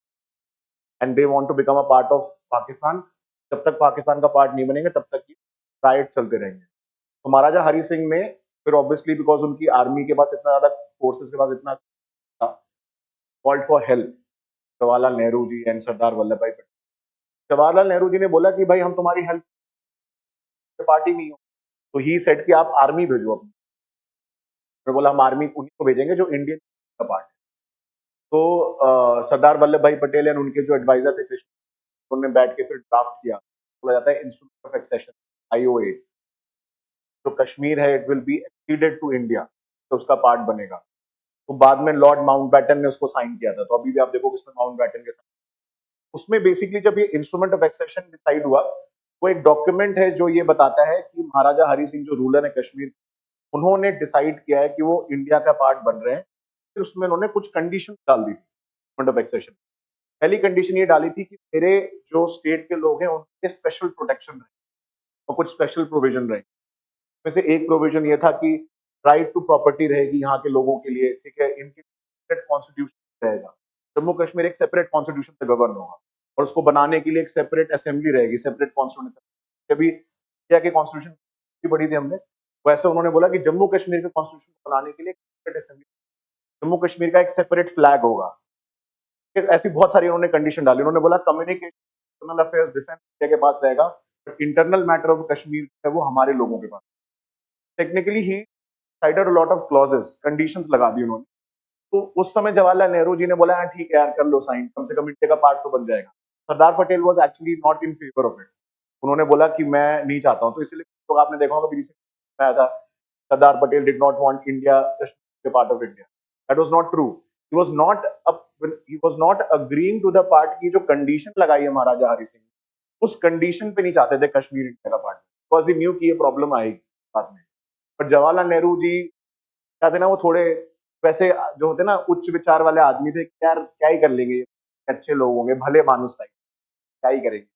and they want to become a part of Pakistan. जब तक पाकिस्तान का पार्ट नहीं बनेंगे तब तक ये राइट चलते रहेंगे। तो महाराजा हरि सिंह ने फिर ऑब्वियसली बिकॉज उनकी आर्मी के पास इतना ज्यादा, फोर्सेस के पास इतना था, called for help Jawaharlal Nehru ji and Sardar Vallabh Bhai Patel. Jawaharlal Nehru जी ने बोला कि भाई हम तुम्हारी हेल्प पार्टी नहीं हो, तो ही सेट कि आप आर्मी भेजो अपनी। मैं बोला हम आर्मी उन्हीं को भेजेंगे जो इंडियन का पार्ट है। तो सरदार वल्लभ भाई पटेल एंड उनके जो एडवाइजर थे कृष्ण, उन्होंने बैठ के फिर ड्राफ्ट किया, बोला जाता है इंस्ट्रूमेंट ऑफ एक्सेशन, IOA। जो कश्मीर है it will be acceded to India, तो उसका पार्ट बनेगा। तो बाद में लॉर्ड माउंटबैटन ने उसको साइन किया था, तो अभी भी आप देखो इसमें माउंटबैटन के साथ। उसमें बेसिकली जब ये इंस्ट्रूमेंट ऑफ एक्सेशन डिसाइड हुआ, वो एक डॉक्यूमेंट है जो ये बताता है कि महाराजा हरि सिंह जो रूलर है कश्मीर, उन्होंने डिसाइड किया है कि वो इंडिया का पार्ट बन रहे हैं। फिर उसमें उन्होंने कुछ कंडीशन डाल दी थी इंस्ट्रूमेंट ऑफ एक्सेशन। पहली कंडीशन ये डाली थी कि मेरे जो स्टेट के लोग हैं उनके स्पेशल प्रोटेक्शन रहे और कुछ स्पेशल प्रोविजन रहे। में से एक प्रोविजन ये था कि राइट टू प्रॉपर्टी रहेगी यहाँ के लोगों के लिए, ठीक है, इनके सेपरेट कॉन्स्टिट्यूशन रहेगा। जम्मू कश्मीर एक सेपरेट कॉन्स्टिट्यूशन से गवर्न होगा और उसको बनाने के लिए एक सेपरेट असेंबली रहेगी, सेपरेट कॉन्स्टिट्यूशन। जब इंडिया के कॉन्स्टिट्यूशन पढ़ी थी हमने, वैसे उन्होंने बोला कि जम्मू कश्मीर के कॉन्स्टिट्यूशन बनाने के लिए सेपरेट असेंबली, जम्मू कश्मीर का एक सेपरेट फ्लैग होगा। ऐसी बहुत सारी उन्होंने कंडीशन डाली। उन्होंने बोला communication, external affairs, defence India के पास रहेगा, but internal matter of Kashmir है वो हमारे लोगों के पास। टेक्निकली ही ceded a lot of clauses, conditions लगा दी उन्होंने। तो उस समय जवाहरलाल नेहरू जी ने बोला हाँ ठीक है यार कर लो साइन, कम से कम इंडिया का पार्ट तो बन जाएगा। Sardar Patel was actually not in favour of it. उन्होंने बोला कि मैं नहीं चाहता हूं, तो इसलिए तो आपने देखा होगा रिसेंट आया था, Sardar Patel did not want India part of India. That was not true. He was not agreeing to the part की जो कंडीशन लगाई है महाराजा हरि सिंह, उस कंडीशन पे नहीं चाहते थे कश्मीर इंडिया का पार्ट, बिकॉज ही न्यू कि ये प्रॉब्लम आएगी बाद में। बट जवाहरलाल नेहरू जी क्या थे ना, वो थोड़े वैसे जो होते ना उच्च विचार वाले आदमी थे कि यार क्या ही कर लेंगे, अच्छे लोग होंगे, भले मानुस टाइप, क्या ही करेंगे।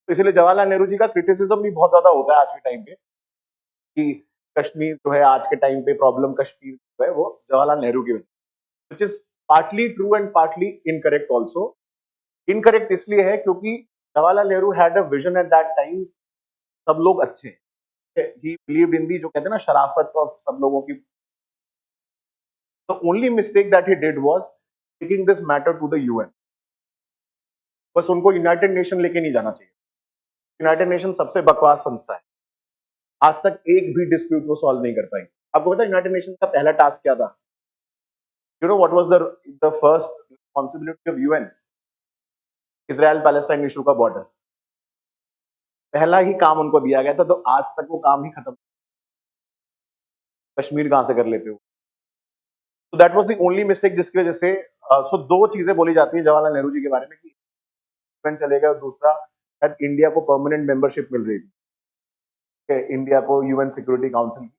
तो इसलिए जवाहरलाल नेहरू जी का क्रिटिसिज्म भी बहुत ज्यादा होता है आज के टाइम पे कि कश्मीर जो है आज के टाइम पे प्रॉब्लम कश्मीर जो है वो जवाहरलाल नेहरू की वजह, which is partly true and partly incorrect also. Incorrect इसलिए है क्योंकि Jawaharlal Nehru had a vision at that time, सब लोग अच्छे हैं, ही बिलीव्ड इन दी, जो कहते हैं ना शराफत ऑफ सब लोगों की। The only mistake that he did was taking this matter to the UN. बस उनको यूनाइटेड नेशन लेके नहीं जाना चाहिए। यूनाइटेड नेशन सबसे बकवास संस्था है, आज तक एक भी डिस्प्यूट वो सॉल्व नहीं कर पाई। आपको पता है यूनाइटेड नेशन का पहला टास्क क्या था? You know what was the first responsibility of UN? Israel Palestine issue का बॉर्डर, पहला ही काम उनको दिया गया था, तो आज तक वो काम ही खत्म। कश्मीर कहां से कर लेते हो? तो that was the only mistake जिसकी वजह से सो दो चीजें बोली जाती है जवाहरलाल नेहरू जी के बारे में कि यूएन चले गए, और दूसरा शायद इंडिया को परमानेंट मेंबरशिप मिल रही थी, इंडिया को यूएन सिक्योरिटी काउंसिल।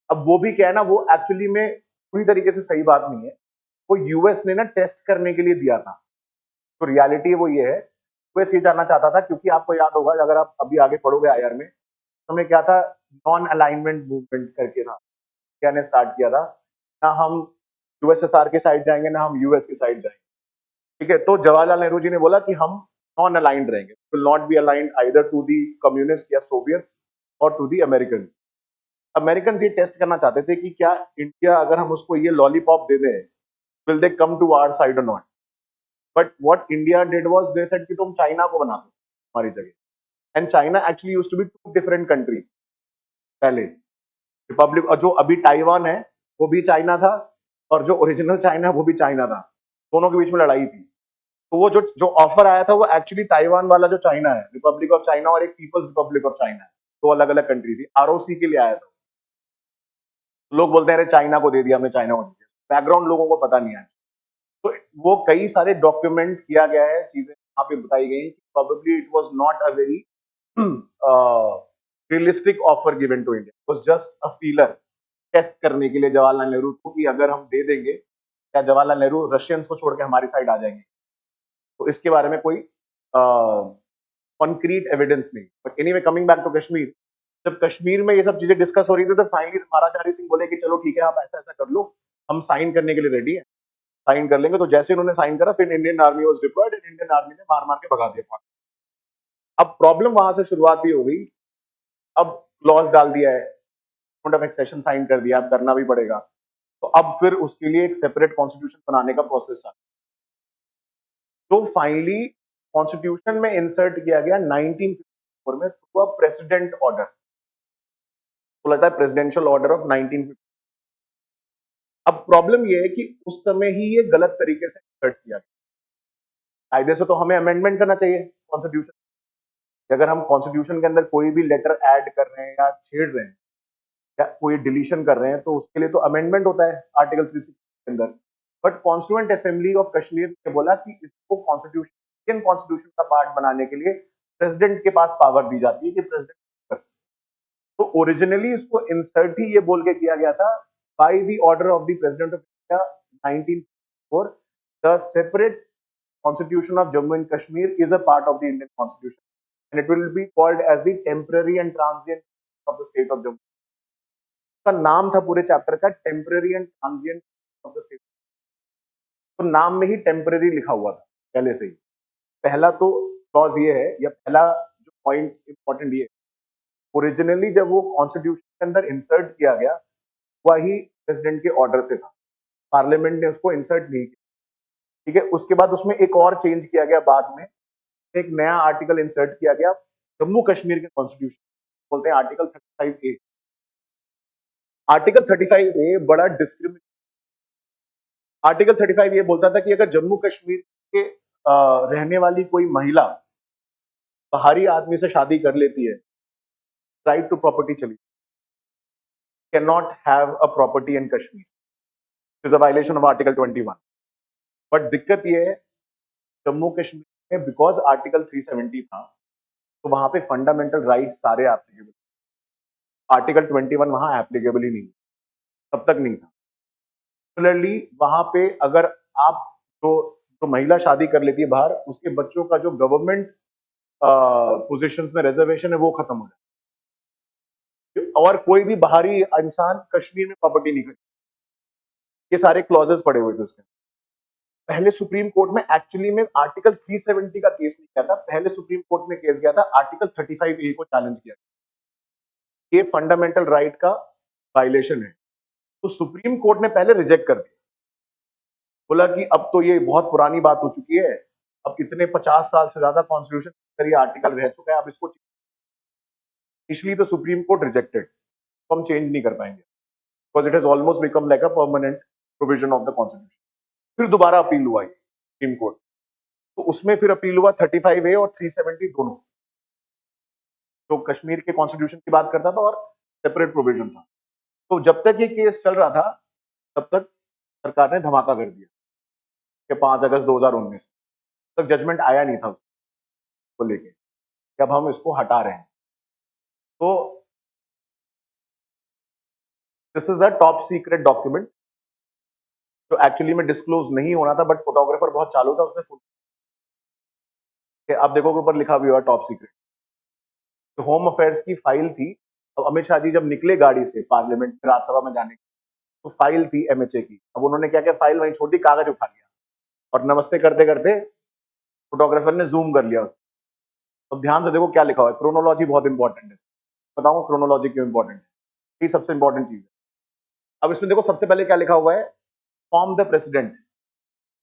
अब वो भी क्या है ना, वो एक्चुअली में पूरी तरीके से सही बात नहीं है। वो यूएस ने ना टेस्ट करने के लिए दिया था, तो रियलिटी वो ये है, यूएस ये जानना चाहता था, क्योंकि आपको याद होगा अगर आप अभी आगे पढ़ोगे आईआर में, हमें क्या था, नॉन अलाइनमेंट मूवमेंट करके था, इंडिया ने स्टार्ट किया था, ना हम यूएसएसआर के साइड जाएंगे ना हम यूएस की साइड जाएंगे। ठीक है, तो जवाहरलाल नेहरू जी ने बोला कि हम नॉन अलाइंड रहेंगे, will not be aligned either to the communist या सोवियट्स और टू दी अमेरिकन। अमेरिकन ये टेस्ट करना चाहते थे कि क्या इंडिया, अगर हम उसको ये लॉलीपॉप दे दें, will they come to our side और not. But what India did was they said कि तुम चाइना को बना दो हमारी जगह। And China actually used to be two different countries पहले। रिपब्लिक, और जो अभी ताइवान है वो भी चाइना था, और जो ओरिजिनल चाइना है वो भी चाइना था, दोनों के बीच में लड़ाई थी। तो वो जो जो ऑफर आया था वो एक्चुअली ताइवान वाला जो चाइना है, रिपब्लिक ऑफ चाइना, और एक पीपल्स रिपब्लिक ऑफ चाइना है, दो अलग अलग कंट्री थी, आरओसी के लिए आया था। लोग बोलते हैं अरे चाइना को दे दिया, हमने चाइना को दे दिया, बैकग्राउंड लोगों को पता नहीं है। तो वो कई सारे डॉक्यूमेंट किया गया है, चीजें यहाँ पे बताई गई, probably it was not a very realistic offer given to India, was just a feeler, test करने के लिए जवाहरलाल नेहरू को, कि अगर हम दे देंगे क्या जवाहरलाल नेहरू रशियंस को छोड़ के हमारी साइड आ जाएंगे। तो इसके बारे में कोई कॉन्क्रीट एविडेंस नहीं। But anyway, coming back to Kashmir, जब कश्मीर में ये सब चीजें डिस्कस हो रही थी, तो फाइनली महाराजा हरि सिंह बोले कि चलो ठीक है, आप ऐसा ऐसा कर लो, हम साइन करने के लिए रेडी हैं, साइन कर लेंगे। तो जैसे उन्होंने साइन करा, फिर Indian army was deployed, and Indian army ने मार मार के भगा दिया। अब प्रॉब्लम वहां से शुरुआत ही हो गई। अब क्लॉज डाल दिया है, ऑफ एक्सेशन साइन कर दिया, अब करना भी पड़ेगा। तो अब फिर उसके लिए एक सेपरेट कॉन्स्टिट्यूशन बनाने का प्रोसेस था, तो फाइनली कॉन्स्टिट्यूशन में इंसर्ट किया गया 1954 में थ्रू अ प्रेसिडेंट ऑर्डर, तो लगता है प्रेसिडेंशियल ऑर्डर ऑफ 1950। अब प्रॉब्लम ये है कि उस समय ही ये गलत तरीके से इंसर्ट किया गया। कायदे से तो हमें अमेंडमेंट करना चाहिए कॉन्स्टिट्यूशन। अगर हम कॉन्स्टिट्यूशन के अंदर कोई भी लेटर ऐड कर रहे हैं या छेड़ रहे हैं या कोई डिलीशन कर रहे हैं, तो उसके लिए तो अमेंडमेंट होता है आर्टिकल 360 के अंदर। But constituent assembly of Kashmir ने बोला कि इसको कॉन्स्टिट्यूशन, इंडियन कॉन्स्टिट्यूशन का पार्ट बनाने के लिए प्रेसिडेंट के पास पावर दी जाती है कि प्रेसिडेंट कर सकते। तो ओरिजिनली इसको इंसर्ट ही ये बोल के किया गया था, by the order of the president of India 1954, the separate constitution of Jammu and Kashmir is a part of the Indian constitution, and it will be called as the temporary and transient of the state of Jammu. का नाम था पूरे chapter का temporary and transient of the state. तो नाम में ही temporary लिखा हुआ था पहले से ही। पहला तो क्लॉज ये है, या पहला जो पॉइंट इंपॉर्टेंट ये, ओरिजिनली जब वो कॉन्स्टिट्यूशन के अंदर इंसर्ट किया गया, वही प्रेसिडेंट के ऑर्डर से था, पार्लियामेंट ने उसको इंसर्ट नहीं किया। ठीक है, उसके बाद उसमें एक और चेंज किया गया बाद में, एक नया आर्टिकल इंसर्ट किया गया जम्मू कश्मीर के कॉन्स्टिट्यूशन, बोलते हैं आर्टिकल 35A। आर्टिकल 35A बड़ा डिस्क्रिमिनेट, आर्टिकल 35 ये बोलता था कि अगर जम्मू कश्मीर के रहने वाली कोई महिला बाहरी आदमी से शादी कर लेती है, राइट टू प्रॉपर्टी चली, can not have a property in Kashmir, is a violation of article 21। But दिक्कत ये है, जम्मू कश्मीर में बिकॉज आर्टिकल 370 था, तो वहां पे फंडामेंटल राइट सारे एप्लीकेबल, आर्टिकल 21 वहां एप्लीकेबल ही नहीं, तब तक नहीं था। सिमिलरली वहां पे अगर आप जो जो महिला शादी कर लेती है बाहर, उसके बच्चों का जो गवर्नमेंट पोजीशंस में रिजर्वेशन है वो खत्म हो जाए, और कोई भी बाहरी इंसान कश्मीर में प्रॉपर्टी नहीं खरीद। ये सारे क्लॉजेस पड़े हुए थे उसके। पहले सुप्रीम कोर्ट में एक्चुअली में आर्टिकल 370 का केस नहीं किया था, पहले सुप्रीम कोर्ट में केस गया था आर्टिकल 35A को चैलेंज किया। ये फंडामेंटल राइट का वायलेशन है, तो सुप्रीम कोर्ट ने पहले रिजेक्ट कर दिया, बोला कि अब तो ये बहुत पुरानी बात हो चुकी है, अब कितने 50 साल से ज्यादा कॉन्स्टिट्यूशन ये आर्टिकल रह चुका है, अब इसको इसलिए तो सुप्रीम कोर्ट रिजेक्टेड, तो हम चेंज नहीं कर पाएंगे, because it has almost become like a permanent provision of the constitution. फिर दोबारा अपील हुआ सुप्रीम कोर्ट, तो उसमें फिर अपील हुआ 35A और 370 दोनों, जो कश्मीर के कॉन्स्टिट्यूशन की बात करता था और सेपरेट प्रोविजन था। तो जब तक ये केस चल रहा था तब तक सरकार ने धमाका कर दिया कि 5 अगस्त 2019 तक जजमेंट आया नहीं था उसको लेके कि अब हम इसको हटा रहे हैं। तो this is a top secret document जो एक्चुअली में डिस्क्लोज नहीं होना था, बट फोटोग्राफर बहुत चालू था, उसने आप देखोगे ऊपर लिखा भी हुआ टॉप सीक्रेट। तो होम अफेयर्स की फाइल थी, अब अमित शाह जी जब निकले गाड़ी से पार्लियामेंट में राज्यसभा में जाने की, तो फाइल थी एमएचए की, अब उन्होंने क्या किया, फाइल वहीं छोटी, कागज उठा लिया और नमस्ते करते करते फोटोग्राफर ने जूम कर लिया उसको। अब ध्यान से देखो क्या लिखा हुआ है, क्रोनोलॉजी बहुत इंपॉर्टेंट है, बताऊं क्रोनोलॉजी क्यों इंपॉर्टेंट है, ये सबसे इंपॉर्टेंट चीज है। अब इसमें देखो सबसे पहले क्या लिखा हुआ है, फॉर्म द प्रेसिडेंट,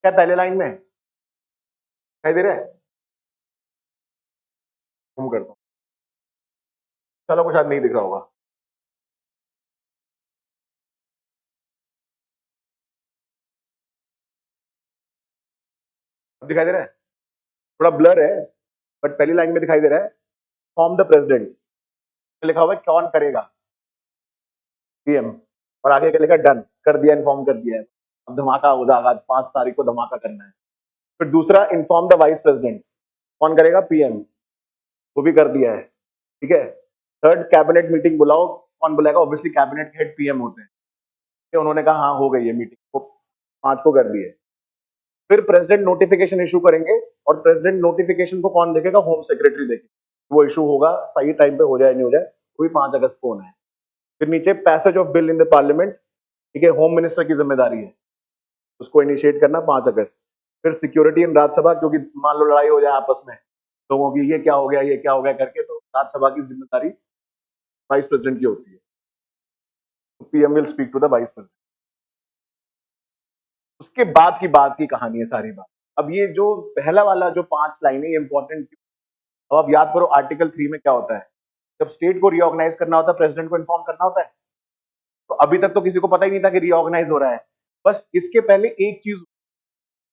क्या पहले लाइन में दिखाई दे रहा है, जूम करता हूँ, चलो को शायद नहीं दिख रहा होगा, अब दिखाई दे रहा है, थोड़ा ब्लर है बट पहली लाइन में दिखाई दे रहा है, फॉर्म द प्रेसिडेंट, लिखा हुआ है कौन करेगा, पीएम, और आगे क्या लिखा, डन कर दिया, इन्फॉर्म कर दिया है, अब धमाका हो जाएगा, 5 तारीख को धमाका करना है। फिर दूसरा, इन्फॉर्म द वाइस प्रेसिडेंट, कौन करेगा, पीएम, वो भी कर दिया है, ठीक है। थर्ड, कैबिनेट मीटिंग बुलाओ, कौन बुलाएगा, ऑब्वियसली कैबिनेट हेड पीएम होते हैं, तो उन्होंने कहा हाँ हो गई है मीटिंग, वो 5 को कर दी है। फिर प्रेसिडेंट नोटिफिकेशन इशू करेंगे, और प्रेसिडेंट नोटिफिकेशन को कौन देखेगा, होम सेक्रेटरी देखेगा, वो इशू होगा सही टाइम पे हो जाए नहीं हो जाए, वो भी 5 अगस्त को होना है। फिर नीचे passage of bill in the parliament, ठीक है, होम मिनिस्टर की जिम्मेदारी है उसको इनिशिएट करना 5 अगस्त। फिर सिक्योरिटी इन राज्यसभा, क्योंकि मान लो लड़ाई हो जाए आपस में लोगों की, ये क्या हो गया ये क्या हो गया करके, तो राज्यसभा की जिम्मेदारी वाइस प्रेसिडेंट की होती है, तो PM will speak to the vice president. उसके बाद की बात की कहानी है सारी बात। अब ये जो पहला वाला जो 5 लाइनें इंपॉर्टेंट, अब आप याद करो आर्टिकल 3 में क्या होता है, जब स्टेट को रिऑर्गेनाइज करना होता है प्रेसिडेंट को इन्फॉर्म करना होता है, तो अभी तक तो किसी को पता ही नहीं था कि रिऑर्गेनाइज हो रहा है। बस इसके पहले एक चीज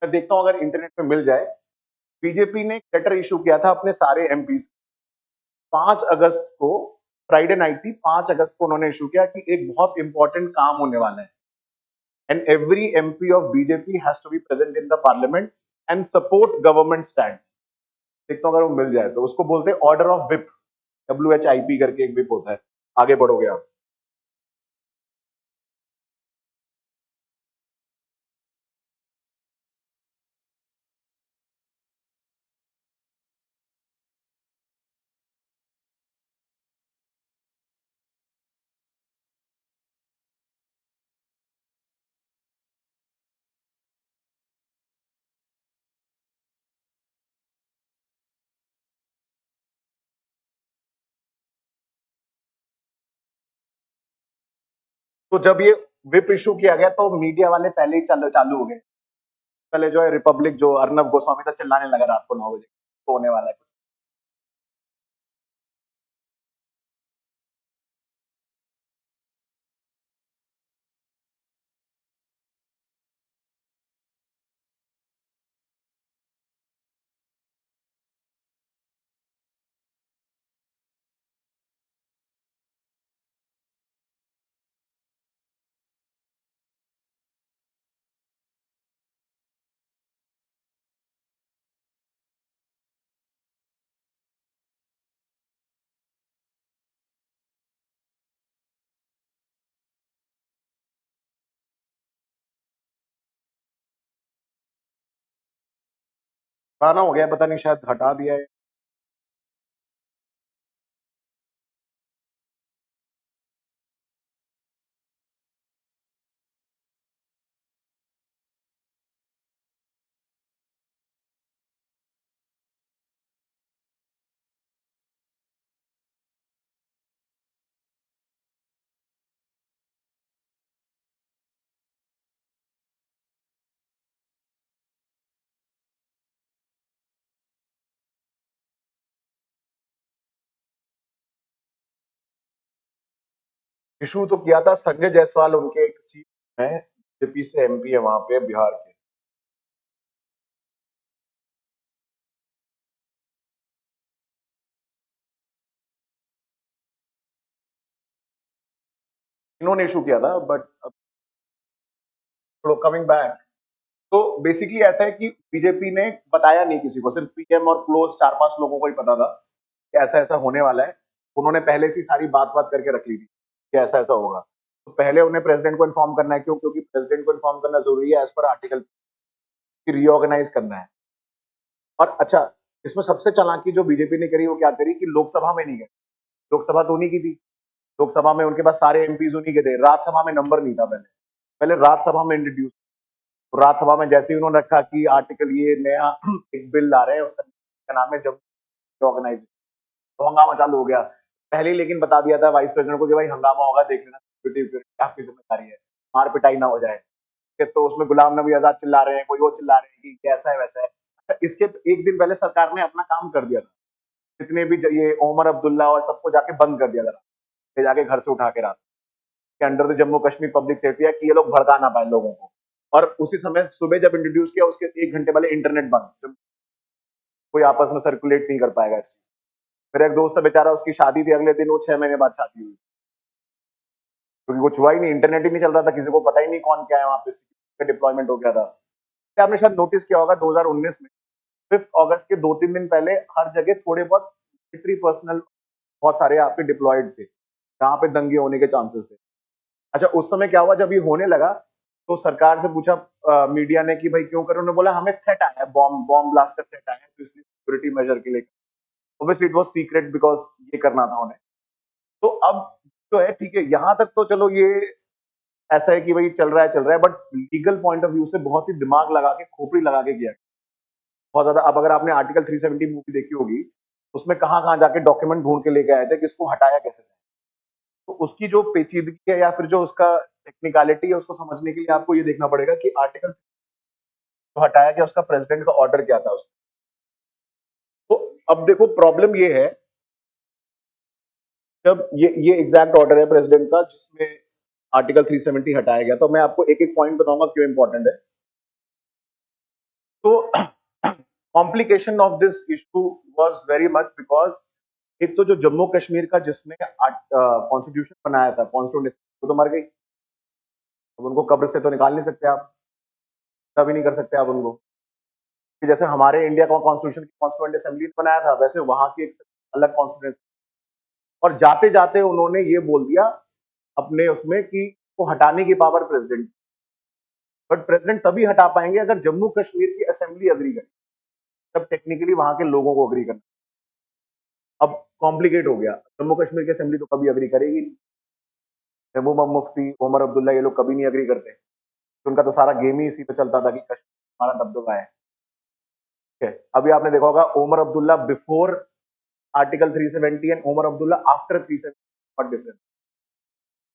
मैं देखता हूं अगर इंटरनेट पे मिल जाए, बीजेपी ने एक लेटर इशू किया था अपने सारे एमपी 5 अगस्त को, फ्राइडे नाइट थी, 5 अगस्त को उन्होंने इशू किया कि एक बहुत इंपॉर्टेंट काम होने वाला है, and every MP of BJP has to be present in the parliament and support government stand. देखता हूँ अगर वो मिल जाए तो, उसको बोलते हैं ऑर्डर ऑफ विप, WHIP करके एक विप होता है, आगे बढ़ोगे आप। तो जब ये विप इशू किया गया तो मीडिया वाले पहले ही चालू चालू हो गए, पहले जो है रिपब्लिक जो अर्नब गोस्वामी था चिल्लाने लगा रात को 9 बजे तो होने वाला है कुछ। पुराना हो गया, पता नहीं शायद हटा दिया है। इशू तो किया था संजय जायसवाल, उनके एक चीफ है, बीजेपी से एमपी है वहां पे बिहार के। इन्होंने इशू किया था, बट कमिंग बैक, तो बेसिकली ऐसा है कि बीजेपी ने बताया नहीं किसी को, सिर्फ पीएम और क्लोज 4-5 लोगों को ही पता था कि ऐसा ऐसा होने वाला है। उन्होंने पहले से ही सारी बात बात करके रख ली थी कि ऐसा ऐसा होगा। तो पहले उन्हें प्रेसिडेंट को इन्फॉर्म करना है, क्यों? क्योंकि प्रेसिडेंट को इन्फॉर्म करना जरूरी है एज पर आर्टिकल, की रीऑर्गेनाइज करना है। और अच्छा, इसमें सबसे चालाकी जो बीजेपी ने करी वो क्या करी कि लोकसभा में नहीं गए। लोकसभा तो उन्हीं की थी, लोकसभा में उनके पास सारे एमपीज उन्हीं के थे, राज्यसभा में नंबर नहीं था। पहले पहले राज्यसभा में इंट्रोड्यूस, राज्यसभा में जैसे ही उन्होंने रखा कि आर्टिकल ये नया एक बिल ला रहे हैं, उसका नाम है जम्मू ऑर्गेनाइजेशन, तो हंगामा चालू हो गया। पहले ही लेकिन बता दिया था वाइस प्रेसिडेंट को कि भाई हंगामा होगा, देख लेना, सिक्योरिटी आपकी जिम्मेदारी है, मार पिटाई ना हो जाए। तो उसमें गुलाम नबी आजाद चिल्ला रहे हैं, कोई वो चिल्ला रहे हैं कि कैसा है वैसा है। अच्छा, इसके एक दिन पहले सरकार ने अपना काम कर दिया था, जितने भी ये ओमर अब्दुल्ला और सबको जाके बंद कर दिया था, ले जाके घर से उठा के रात के under the Jammu Kashmir public safety है कि ये लोग भड़का ना पाए लोगों को। और उसी समय सुबह जब इंट्रोड्यूस किया उसके 1 घंटे पहले इंटरनेट बंद, जब कोई आपस में सर्कुलेट नहीं कर पाएगा इस चीज। मेरा एक दोस्त है बेचारा, उसकी शादी थी अगले दिन, वो 6 महीने बाद शादी हुई, क्योंकि कुछ हुआ ही नहीं, इंटरनेट ही नहीं चल रहा था, किसी को पता ही नहीं कौन क्या है वहां पे, डिप्लॉयमेंट हो गया था। आपने शायद नोटिस किया होगा 2019 में 5 अगस्त के 2-3 दिन पहले हर जगह थोड़े बहुत मिलिट्री पर्सनल बहुत सारे यहाँ पे डिप्लॉयड थे, जहाँ पे दंगे होने के चांसेस थे। अच्छा, उस समय क्या हुआ जब ये होने लगा, तो सरकार से पूछा मीडिया ने कि भाई क्यों कर रहे हो? उन्होंने बोला हमें थ्रेट आया है, बॉम्ब बॉम्ब ब्लास्ट का थ्रेट आया है, तो इसलिए सिक्योरिटी मेजर के लिए। Obviously it was secret because ये करना था उन्हें। तो अब जो है ठीक है, यहाँ तक तो चलो ये ऐसा है कि भाई चल रहा है, but legal point of view से बहुत ही दिमाग लगा के, खोपड़ी लगा के किया, बहुत ज्यादा। अब अगर आपने आर्टिकल 370 मूवी देखी होगी, उसमें कहाँ कहाँ जाके डॉक्यूमेंट ढूंढ के लेके आए थे कि इसको हटाया कैसे जाए। तो उसकी जो पेचीदगी है या फिर जो उसका टेक्निकलिटी है, उसको समझने के लिए आपको ये देखना पड़ेगा कि आर्टिकल जो हटाया गया उसका प्रेसिडेंट का ऑर्डर क्या था उसका। तो अब देखो प्रॉब्लम ये है, जब ये एग्जैक्ट ऑर्डर है प्रेसिडेंट का जिसमें आर्टिकल 370 हटाया गया, तो मैं आपको एक एक पॉइंट बताऊंगा क्यों इंपॉर्टेंट है। तो complication of this issue was very much because एक तो जो जम्मू कश्मीर का जिसने कॉन्स्टिट्यूशन बनाया था, कॉन्स्टिट्यूंट, वो तो मर गई। अब उनको कब्र से तो निकाल नहीं सकते आप, तभी नहीं कर सकते आप उनको, कि जैसे हमारे इंडिया का कॉन्स्टिट्यूशन कॉन्स्टिट्यूंट असेंबली ने बनाया था, वैसे वहां की एक अलग कॉन्स्टिट्यूंसी। और जाते जाते उन्होंने ये बोल दिया अपने उसमें कि वो हटाने की पावर प्रेसिडेंट, बट प्रेसिडेंट तभी हटा पाएंगे अगर जम्मू कश्मीर की असेंबली अग्री करे, तब टेक्निकली वहां के लोगों को अग्री करना। अब कॉम्प्लिकेट हो गया, जम्मू कश्मीर की असेंबली तो कभी अग्री करेगी नहीं, महबूबा मुफ्ती, उमर अब्दुल्ला, ये लोग कभी नहीं अग्री करते। तो उनका तो सारा गेम ही इसी पे चलता था कि कश्मीर हमारा दबदबा है। ठीक है, अभी आपने देखा होगा Omar Abdullah before article 370 and Omar Abdullah after 370, what difference?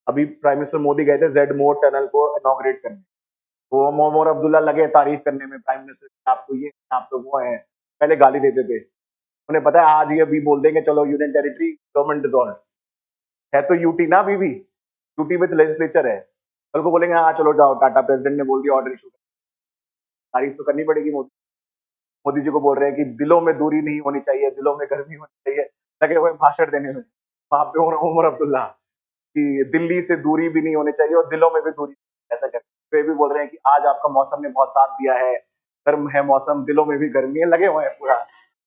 अभी प्राइम मिनिस्टर मोदी गए थे जेड मोर टनल को इनॉग्रेट करने, तो उमर अब्दुल्ला लगे तारीफ करने में प्राइम मिनिस्टर, आप तो ये, आप तो वो है, पहले गाली देते थे। उन्हें पता है आज ये अभी बोल देंगे चलो यूनियन टेरिटरी गवर्नमेंट डिसॉल्व है, तो यूटी ना अभी भी, यूटी विद लेजिस्लेचर है। कल को बोलेंगे हाँ चलो जाओ, टाटा प्रेसिडेंट ने बोल दिया ऑर्डर इशू, तारीफ तो करनी पड़ेगी। मोदी मोदी जी को बोल रहे हैं कि दिलों में दूरी नहीं होनी चाहिए, दिलों में गर्मी होनी चाहिए, लगे हुए भाषण देने में वहां पे उमर अब्दुल्ला कि दिल्ली से दूरी भी नहीं होनी चाहिए और दिलों में भी दूरी, ऐसा करके तो ये भी बोल रहे हैं कि आज आपका मौसम ने बहुत साथ दिया है, गर्म है मौसम, दिलों में भी गर्मी है, लगे हुए हैं पूरा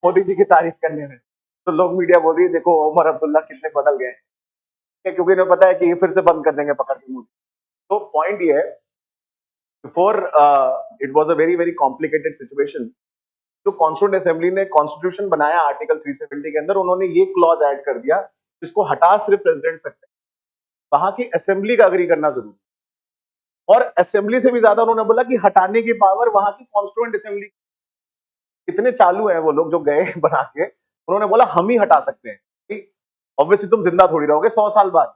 मोदी जी की तारीफ करने में। तो लोग मीडिया बोल रही है देखो उमर अब्दुल्ला कितने बदल गए हैं, क्योंकि इन्हें पता है कि ये फिर से बंद कर देंगे पकड़ के मोदी। तो पॉइंट ये है, before it was a very very complicated situation. जो कॉन्स्टिट्यूंट असेंबली ने कॉन्स्टिट्यूशन बनाया आर्टिकल 370 के अंदर, उन्होंने ये क्लॉज ऐड कर दिया जिसको हटा सिर्फ प्रेसिडेंट सकते हैं, वहां की असेंबली का अग्री करना जरूरी। और असेंबली से भी ज्यादा उन्होंने बोला कि हटाने की पावर वहां की कॉन्स्टिट्यूंट असेंबली। कितने चालू हैं वो लोग जो गए बना के, उन्होंने बोला हम ही हटा सकते हैं। ऑब्वियसली तुम जिंदा थोड़ी रहोगे 100 साल बाद,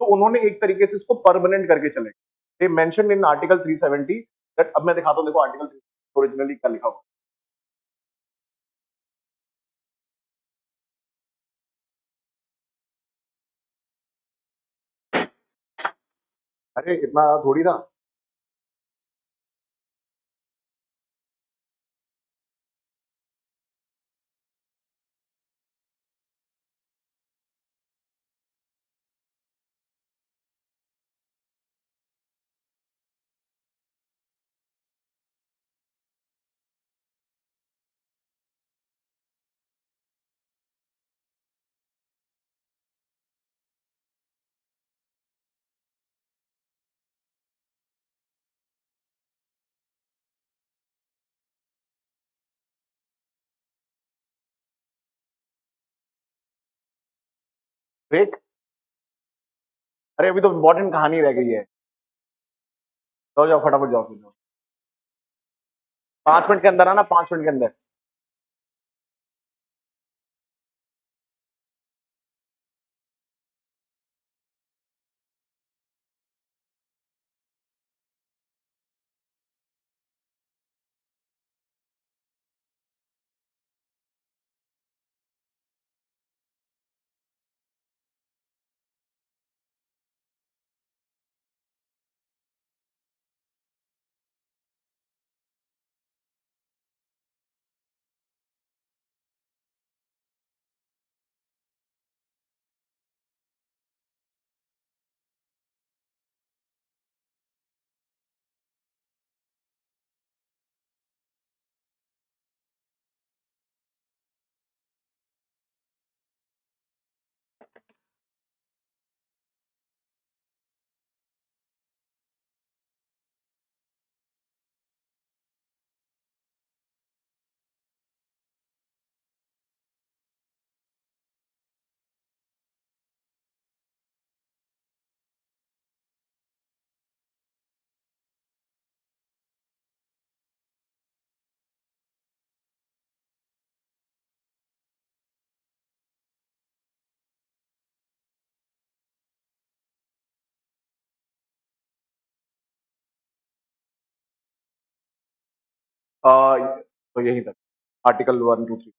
तो उन्होंने एक तरीके से इसको परमानेंट करके चले। They mention in article 370 that, अब मैं दिखाता हूं, देखो आर्टिकल 370 ओरिजिनली क्या लिखा हुआ अरे इतना थोड़ी था। ब्रेक। अरे अभी तो इंपॉर्टेंट कहानी रह गई है। जाओ जाओ फटाफट जाओ फिर जाओ। 5 मिनट के अंदर आना, 5 मिनट के अंदर। तो यही तक, आर्टिकल 1 2 3।